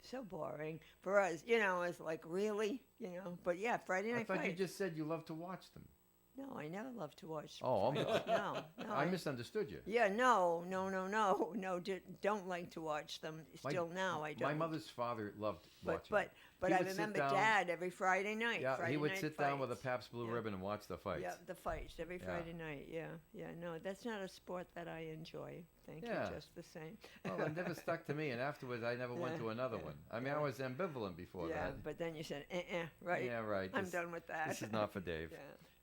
so boring for us. You know, it's like really, you know. But yeah, Friday I night thought you fights. just said you love to watch them. No, I never loved to watch. Oh, no. I misunderstood you. Yeah, no. Don't like to watch them. Still now, I don't. My mother's father loved watching them. But He I would sit remember down- Dad every Friday night. Yeah, Friday he would night sit down with a fights. Pabst Blue Yeah. Ribbon and watch the fights. Yeah, the fights every Yeah. Friday night. Yeah. No, that's not a sport that I enjoy. Thank Yeah. you, just the same. Well, it never stuck to me, and afterwards I never went to another one. I mean, I was ambivalent before Yeah, that. but then you said, right? Yeah, right. I'm This- done with that. This is not for Dave. Yeah.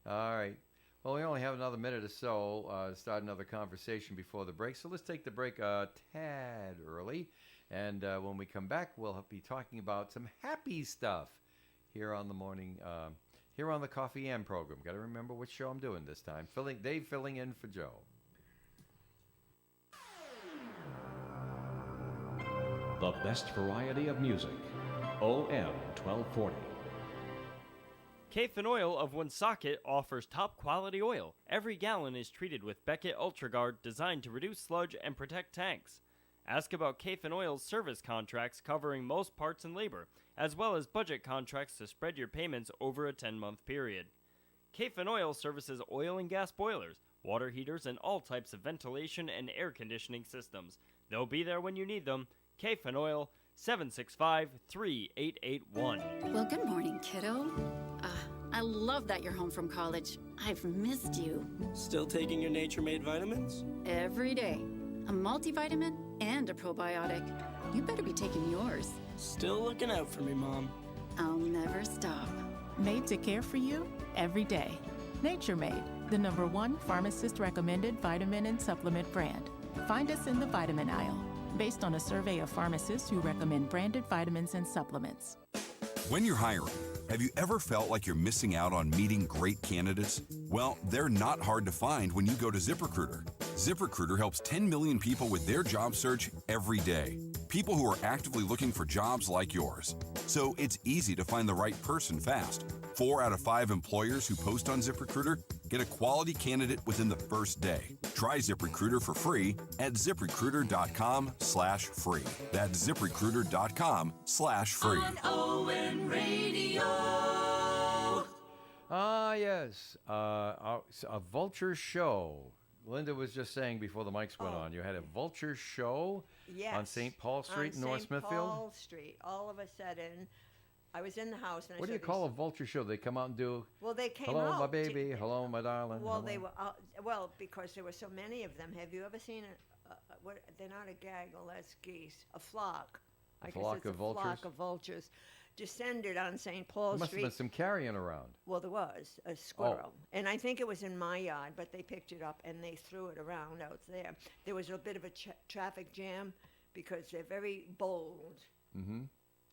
All right. Well, we only have another minute or so to start another conversation before the break. So let's take the break a tad early. And when we come back, we'll be talking about some happy stuff here on the morning, here on the Coffee and program. Got to remember which show I'm doing this time. Dave filling in for Joe. The best variety of music. OM 1240. Kafin Oil of Woonsocket offers top quality oil. Every gallon is treated with Beckett UltraGuard designed to reduce sludge and protect tanks. Ask about Kafin Oil's service contracts covering most parts and labor, as well as budget contracts to spread your payments over a 10-month period. Kafin Oil services oil and gas boilers, water heaters, and all types of ventilation and air conditioning systems. They'll be there when you need them. Kafin Oil, 765-3881. Well, good morning, kiddo. I love that you're home from college. I've missed you. Still taking your nature-made vitamins? Every day. A multivitamin and a probiotic. You better be taking yours. Still looking out for me, Mom. I'll never stop. Made to care for you every day. Nature Made, the #1 pharmacist-recommended vitamin and supplement brand. Find us in the vitamin aisle, based on a survey of pharmacists who recommend branded vitamins and supplements. When you're hiring, have you ever felt like you're missing out on meeting great candidates? Well, they're not hard to find when you go to ZipRecruiter. ZipRecruiter helps 10 million people with their job search every day. People who are actively looking for jobs like yours. So it's easy to find the right person fast. 4 out of 5 employers who post on ZipRecruiter get a quality candidate within the first day. Try ZipRecruiter for free at ZipRecruiter.com/free. That's ZipRecruiter.com/free. On ON Radio. Ah, yes. A vulture show Linda was just saying before the mics went Oh. on, you had a vulture show Yes. on St. Paul Street in on North St. Smithfield. Paul Street. All of a sudden, I was in the house and I What do saw you call a these- vulture show? They come out and do, Well, they came hello, out. my baby, hello, my darling. Well, hello. they were well because there were so many of them. Have you ever seen what? They're not a gaggle. That's geese. A flock. I guess flock it's of a vultures? flock of vultures descended on St. Paul There must Street. have been some carrion around. Well, there was a squirrel, and I think it was in my yard, but they picked it up and they threw it around out there. There was a bit of a traffic jam because they're very bold. Mm-hmm.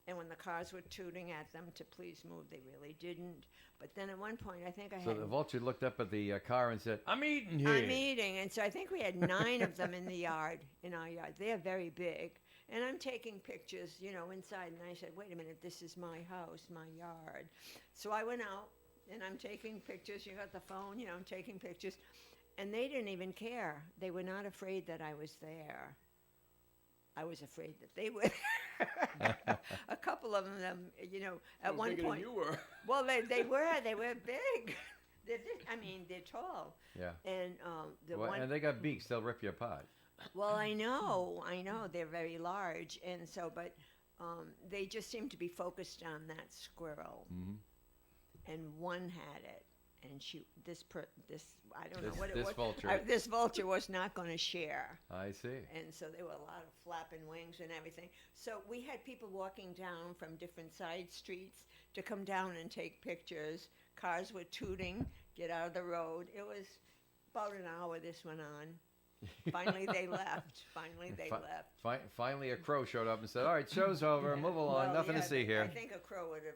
And when the cars were tooting at them to please move, they really didn't. But then at one point, I think I So had the vulture looked up at the car and said, I'm eating here. I'm eating, and so I think we had 9 of them in the yard, in our yard. They're very big, and I'm taking pictures, inside. And I said, "Wait a minute, this is my house, my yard." So I went out, and I'm taking pictures. You got the phone, I'm taking pictures, and they didn't even care. They were not afraid that I was there. I was afraid that they were. A couple of them, at one bigger point. than you were. Well, they were big. They're tall. Yeah. And the Well, one. and they got beaks. They'll rip you apart. Well, I know, they're very large, and so, but they just seem to be focused on that squirrel, and one had it, and I don't know what it This was. vulture. This vulture was not going to share. I see. And so there were a lot of flapping wings and everything. So we had people walking down from different side streets to come down and take pictures. Cars were tooting, get out of the road. It was about an hour this went on. Finally, they left. Finally, a crow showed up and said, all right, show's over. Move along. Well, Nothing yeah, to see here. I think a crow would have.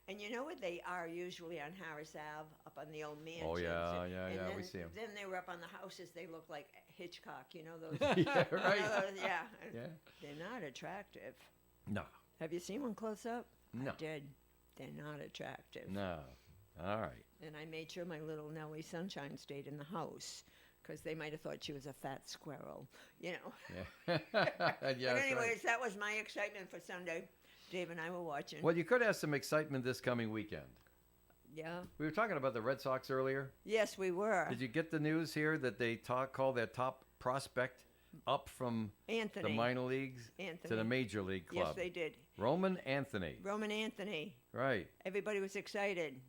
And you know what they are usually on Harris Ave, up on the old mansions. Oh, yeah, And yeah, then, we see 'em. Then they were up on the houses. They look like Hitchcock, those. Yeah, right. Yeah. Yeah. They're not attractive. No. Have you seen one close up? No. I did. They're not attractive. No. All right. And I made sure my little Nellie Sunshine stayed in the house because they might have thought she was a fat squirrel, Yeah. But That's anyways, right. that was my excitement for Sunday. Dave and I were watching. Well, you could have some excitement this coming weekend. Yeah. We were talking about the Red Sox earlier. Yes, we were. Did you get the news here that they call their top prospect up from Anthony. the minor leagues to Anthony. the major league club? Yes, they did. Roman Anthony. Roman Anthony. Right. Everybody was excited.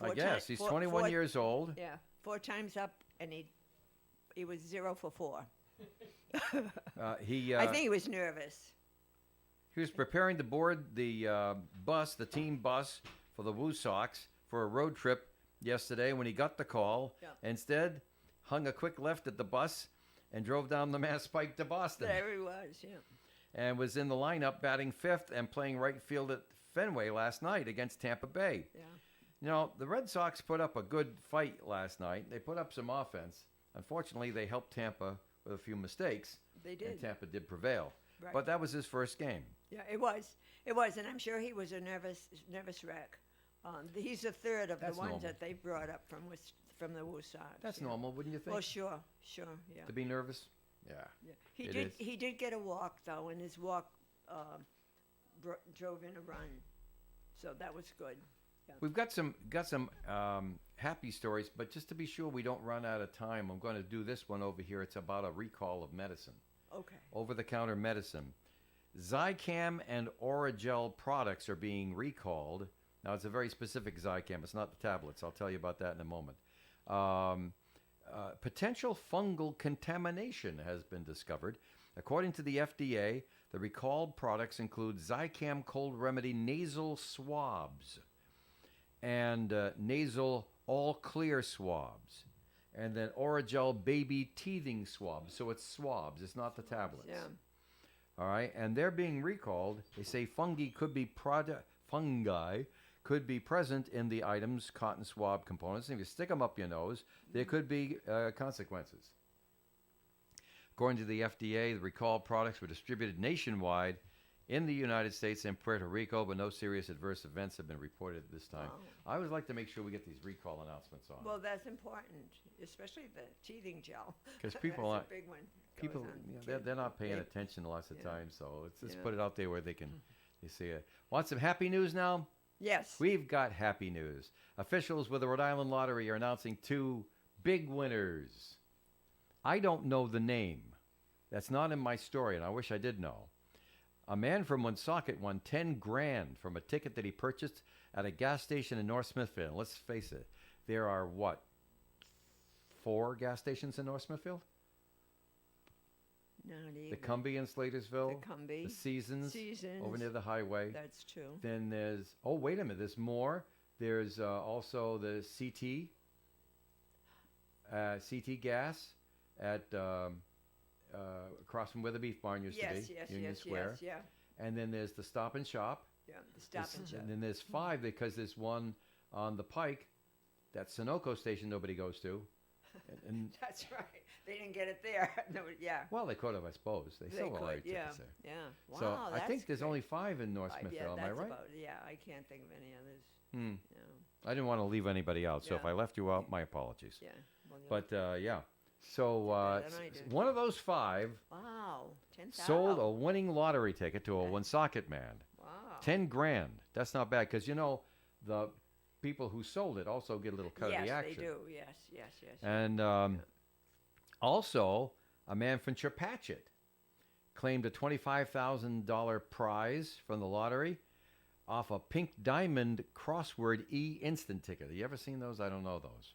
I guess. He's 21 years old. Yeah. 4 times up, and he was 0 for 4. I think he was nervous. He was preparing to board the the team bus for the Woo Sox for a road trip yesterday when he got the call. Yeah. Instead, hung a quick left at the bus and drove down the Mass Pike to Boston. There he was, yeah. And was in the lineup batting 5th and playing right field at Fenway last night against Tampa Bay. Yeah. The Red Sox put up a good fight last night. They put up some offense. Unfortunately, they helped Tampa with a few mistakes. They did. And Tampa did prevail. Right. But that was his first game. Yeah, it was. It was, and I'm sure he was a nervous wreck. He's the third of That's the ones normal. that they brought up from the Woo Sox. That's yeah. normal, wouldn't you think? Well, sure, yeah. To be nervous? Yeah. He It did. is. He did get a walk though, and his walk drove in a run, so that was good. Yeah. We've got some happy stories, but just to be sure we don't run out of time, I'm going to do this one over here. It's about a recall of medicine. Okay. Over-the-counter medicine. Zicam and Oragel products are being recalled. Now, it's a very specific Zicam. It's not the tablets. I'll tell you about that in a moment. Potential fungal contamination has been discovered. According to the FDA, the recalled products include Zicam Cold Remedy nasal swabs and nasal all-clear swabs, and then Oragel baby teething swabs. So it's swabs. It's not the tablets. Yeah. All right, and they're being recalled. They say fungi could be present in the item's cotton swab components. And if you stick them up your nose, there could be consequences. According to the FDA, the recalled products were distributed nationwide in the United States and Puerto Rico, but no serious adverse events have been reported at this time. Oh. I always like to make sure we get these recall announcements on. Well, that's important, especially the teething gel. 'Cause people that's aren't- a big one. People, Goes on they're not paying kids. attention lots of Yeah. times, so let's just Yeah. put it out there where they see it. Want some happy news now? Yes. We've got happy news. Officials with the Rhode Island Lottery are announcing 2 big winners. I don't know the name. That's not in my story, and I wish I did know. A man from Woonsocket won 10 grand from a ticket that he purchased at a gas station in North Smithfield. Let's face it, there are, what, 4 gas stations in North Smithfield? Not even. The Cumbie in Slatersville. The Cumbie. The Seasons. Over near the highway. That's true. Then there's, oh, wait a minute, there's more. There's also the CT Gas at across from where the Beef Barn used to be, Union Square. Yeah. And then there's the Stop and Shop. Yeah, the Stop and Shop. And then there's 5 because there's one on the Pike, that Sunoco station nobody goes to. And That's right. They didn't get it there. No, yeah. well, they could have, I suppose. They still allow tickets there. Yeah. Wow. So I that's think there's great. only 5 in North 5, Smithfield. yeah, Am I right? I can't think of any others. Hmm. No. I didn't want to leave anybody out, so if Yeah. I left you out, my apologies. Yeah. Well, But yeah, so better than I did. one of those 5 wow. 10,000. sold a winning lottery ticket to a Woonsocket man. Wow. 10 grand. That's not bad because the people who sold it also get a little cut of the action. Yes, they do. Yes. And also, a man from Chepachet claimed a $25,000 prize from the lottery off a Pink Diamond crossword instant ticket. Have you ever seen those? I don't know those.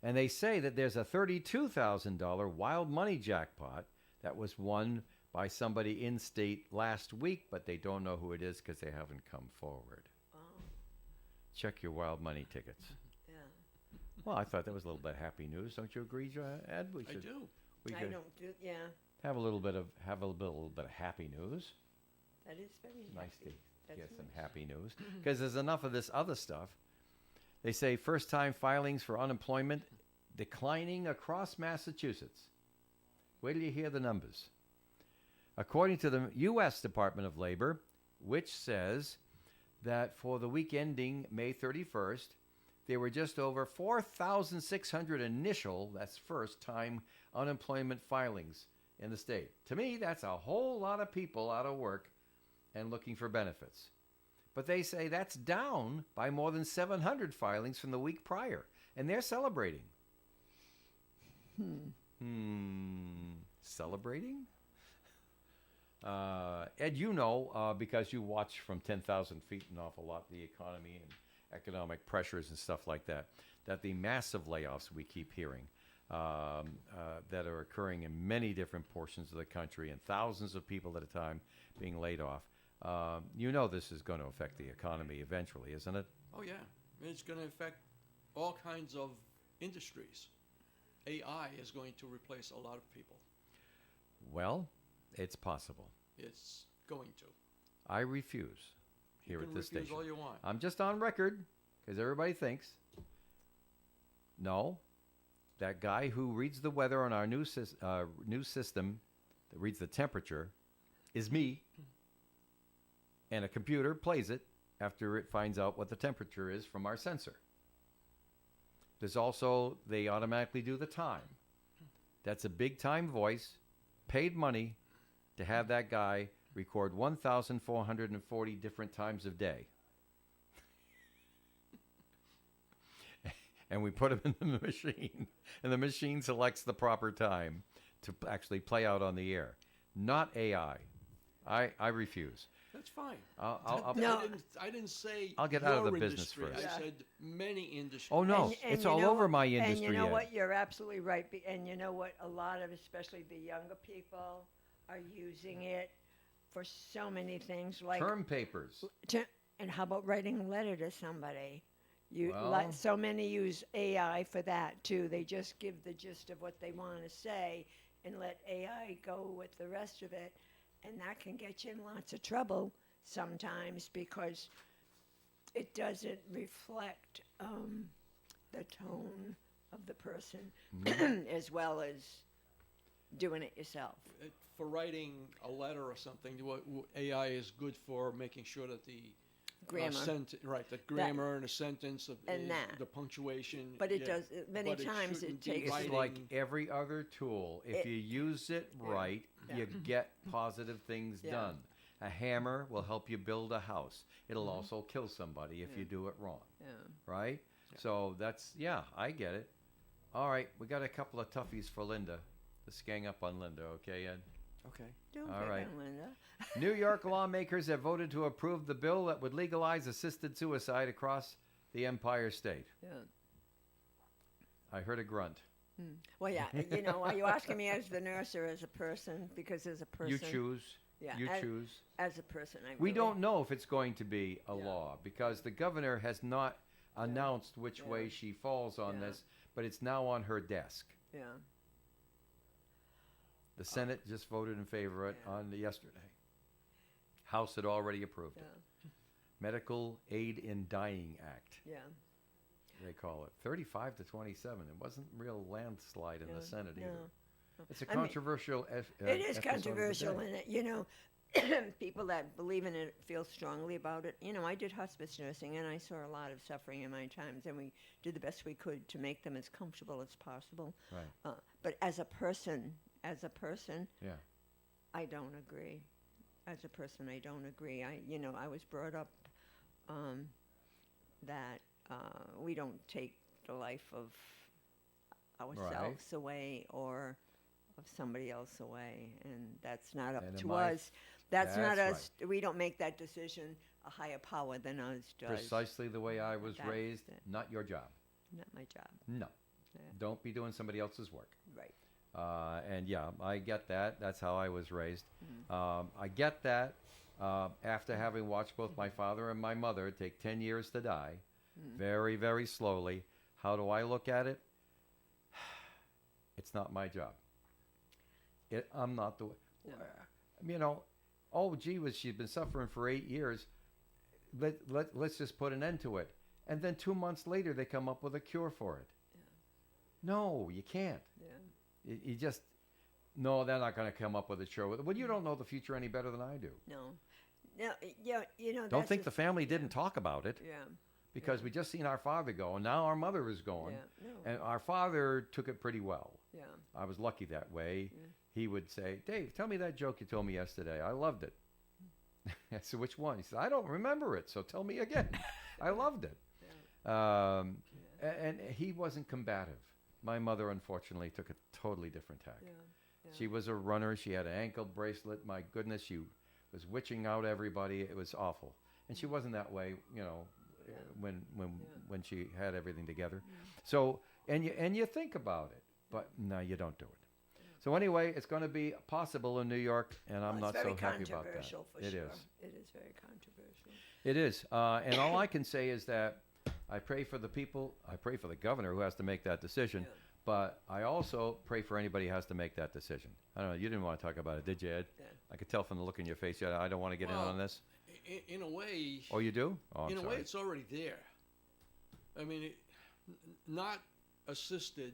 And they say that there's a $32,000 wild money jackpot that was won by somebody in state last week, but they don't know who it is because they haven't come forward. Wow. Check your wild money tickets. Yeah. Well, I thought that was a little bit of happy news. Don't you agree, Ed? I do. We I could don't do. Yeah. have a little bit of happy news. That is very Nice to happy. That's get some nice. happy news because there's enough of this other stuff. They say first-time filings for unemployment declining across Massachusetts. Wait till you hear the numbers. According to the U.S. Department of Labor, which says that for the week ending May 31st, there were just over 4,600 initial, that's first-time unemployment filings in the state. To me, that's a whole lot of people out of work and looking for benefits. But they say that's down by more than 700 filings from the week prior, and they're celebrating. Celebrating? Ed, because you watch from 10,000 feet an awful lot the economy and economic pressures and stuff like that, that the massive layoffs we keep hearing that are occurring in many different portions of the country and thousands of people at a time being laid off, this is going to affect the economy eventually, isn't it? Oh, yeah. It's going to affect all kinds of industries. AI is going to replace a lot of people. Well, it's possible. It's going to. I refuse here at this station. You can refuse all you want. I'm just on record because everybody thinks. No, that guy who reads the weather on our new system that reads the temperature is me, and a computer plays it after it finds out what the temperature is from our sensor. There's also, they automatically do the time. That's a big time voice, paid money to have that guy record 1,440 different times of day. And we put him in the machine, and the machine selects the proper time to actually play out on the air. Not AI. I refuse. That's fine. I didn't say I'll get your out of the business industry. first. I said many industries. Oh, no. It's all over my industry. And you know Ed. what? You're absolutely right. And you know what? A lot of, especially the younger people, are using it for so many things. Like term papers. And how about writing a letter to somebody? Well, So many use AI for that, too. They just give the gist of what they want to say and let AI go with the rest of it. And that can get you in lots of trouble sometimes because it doesn't reflect the tone of the person as well as doing it yourself. For writing a letter or something, what AI is good for making sure that the grammar, the grammar and the sentence and the punctuation. But it does many times. It takes. It's like every other tool. If you use it right, you get positive things done. A hammer will help you build a house. It'll also kill somebody if you do it wrong. Yeah. Right? Yeah. So that's I get it. All right, we got a couple of toughies for Linda. Let's gang up on Linda, okay, Ed? Okay. Don't All pick right. on Linda. New York lawmakers have voted to approve the bill that would legalize assisted suicide across the Empire State. Yeah. I heard a grunt. Well, yeah. Are you asking me as the nurse or as a person? Because as a person, You choose. Yeah, You as, choose. As a person, We don't know if it's going to be a law because the governor has not announced which way she falls on this, but it's now on her desk. Yeah. The Senate just voted in favor of it on yesterday. House had already approved it. Medical Aid in Dying Act. Yeah. They call it 35 to 27. It wasn't a real landslide in the Senate either. It's a controversial. It is controversial, and people that believe in it feel strongly about it. I did hospice nursing, and I saw a lot of suffering in my times, and we did the best we could to make them as comfortable as possible. Right. But as a person, yeah, I don't agree. As a person, I don't agree. I was brought up that we don't take the life of ourselves away or of somebody else away, and that's not up to us. That's not us. Right. We don't make that decision. A higher power than us does. Precisely the way I was raised. Not your job. Not my job. No. Yeah. Don't be doing somebody else's work. Right. And yeah, I get that. That's how I was raised. I get that after having watched both my father and my mother take 10 years to die, very, very slowly. How do I look at it? It's not my job. I'm not the. Oh, gee, she's been suffering for 8 years. Let's just put an end to it. And then 2 months later, they come up with a cure for it. Yeah. No, you can't. Yeah. You just, no, they're not going to come up with a cure. Well, you don't know the future any better than I do. No. No, yeah, Don't think the family didn't talk about it. Yeah. Because we just seen our father go, and now our mother is going. Yeah. No. And our father took it pretty well. Yeah. I was lucky that way. Yeah. He would say, Dave, tell me that joke you told me yesterday. I loved it. I said, which one? He said, I don't remember it, so tell me again. I loved it. Yeah. And he wasn't combative. My mother, unfortunately, took a totally different tack. Yeah. Yeah. She was a runner. She had an ankle bracelet. My goodness, she was witching out everybody. It was awful. And she wasn't that way, when she had everything together. So, and you think about it, but no, you don't do it. So anyway, it's going to be possible in New York, and I'm not so happy about that. For it sure. is. It is very controversial. It is. And all I can say is that I pray for the people. I pray for the governor who has to make that decision. Yeah. But I also pray for anybody who has to make that decision. I don't know. You didn't want to talk about it, did you, Ed? Yeah. I could tell from the look in your face. I don't want to get in on this. In a way. Oh, you do? Oh, I'm in a sorry. way, it's already there. I mean, not assisted,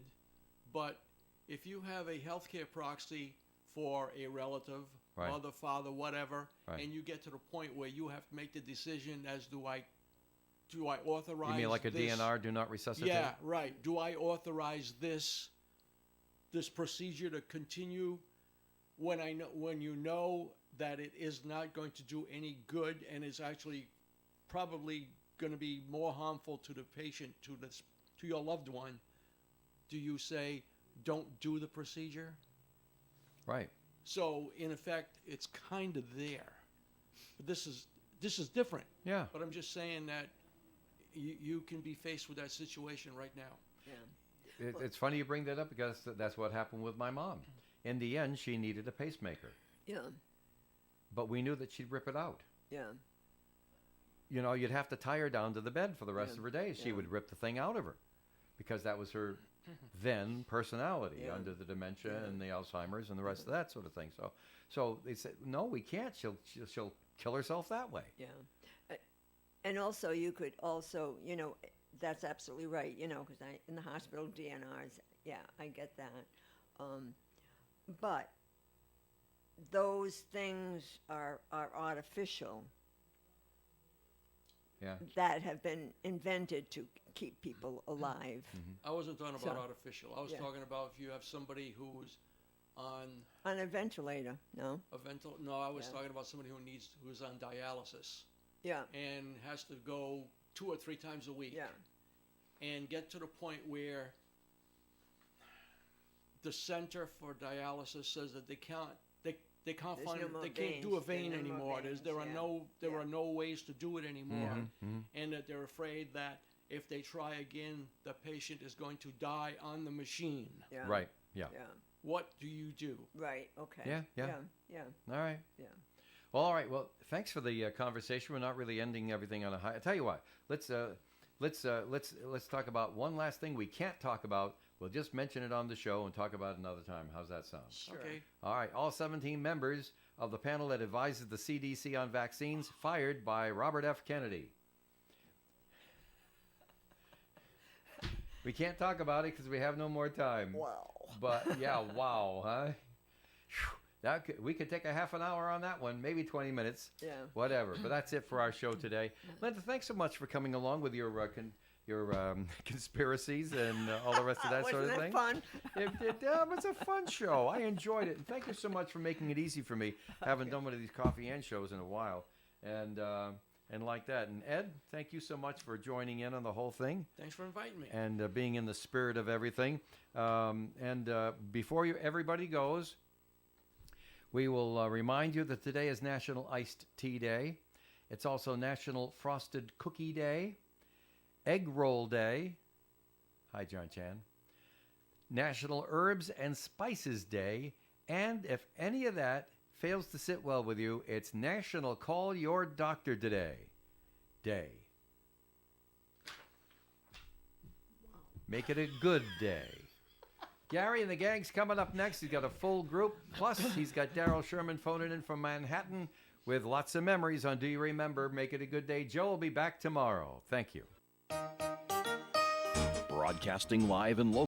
but if you have a healthcare proxy for a relative, right. mother, father, whatever, right. and you get to the point where you have to make the decision as do I authorize? You mean like a DNR, do not resuscitate? Yeah, right. Do I authorize this procedure to continue when you know that it is not going to do any good and is actually probably going to be more harmful to the patient, to your loved one? Do you say don't do the procedure? Right. So in effect, it's kind of there. But this is different. Yeah. But I'm just saying that you can be faced with that situation right now. Yeah. It's funny you bring that up because that's what happened with my mom. In the end, she needed a pacemaker. Yeah. But we knew that she'd rip it out. Yeah. You'd have to tie her down to the bed for the rest of her days. She would rip the thing out of her because that was her then personality under the dementia and the Alzheimer's and the rest of that sort of thing. So they said, no, we can't. She'll kill herself that way. Yeah. And also, you could also, that's absolutely right, because in the hospital DNRs, yeah, I get that. But those things are artificial. Yeah. That have been invented to keep people alive. Mm-hmm. I wasn't talking about artificial. I was talking about if you have somebody who's on a ventilator. No. No, I was talking about somebody who's on dialysis. Yeah. And has to go 2 or 3 times a week. Yeah. And get to the point where the Center for Dialysis says that they can't There's find no more they can't do a veins. vein There are no more anymore. veins, There are no ways to do it anymore, Mhm. and that they're afraid that if they try again, the patient is going to die on the machine. Yeah. Right. Yeah. Yeah. What do you do? Right. Okay. Yeah, yeah. Yeah. All right. Yeah. Well, all right. Well, thanks for the conversation. We're not really ending everything on a high. I tell you what. Let's talk about one last thing we can't talk about. We'll just mention it on the show and talk about it another time. How's that sound? Sure. Okay. All right. All 17 members of the panel that advises the CDC on vaccines fired by Robert F. Kennedy. We can't talk about it because we have no more time. Wow. But yeah, wow, huh? Phew. We could take a half an hour on that one, maybe 20 minutes. Yeah. Whatever. But that's it for our show today. Linda, thanks so much for coming along with your conspiracies and all the rest of that sort of Wasn't thing. that fun? It was a fun show. I enjoyed it. And thank you so much for making it easy for me. Haven't done one of these coffee and shows in a while. And like that. And Ed, thank you so much for joining in on the whole thing. Thanks for inviting me. And being in the spirit of everything. Before everybody goes, we will remind you that today is National Iced Tea Day. It's also National Frosted Cookie Day, Egg Roll Day. Hi, John Chan. National Herbs and Spices Day. And if any of that fails to sit well with you, it's National Call Your Doctor Today. Day. Make it a good day. Gary and the gang's coming up next. He's got a full group. Plus, he's got Daryl Sherman phoning in from Manhattan with lots of memories on Do You Remember? Make it a good day. Joe will be back tomorrow. Thank you. Broadcasting live and local.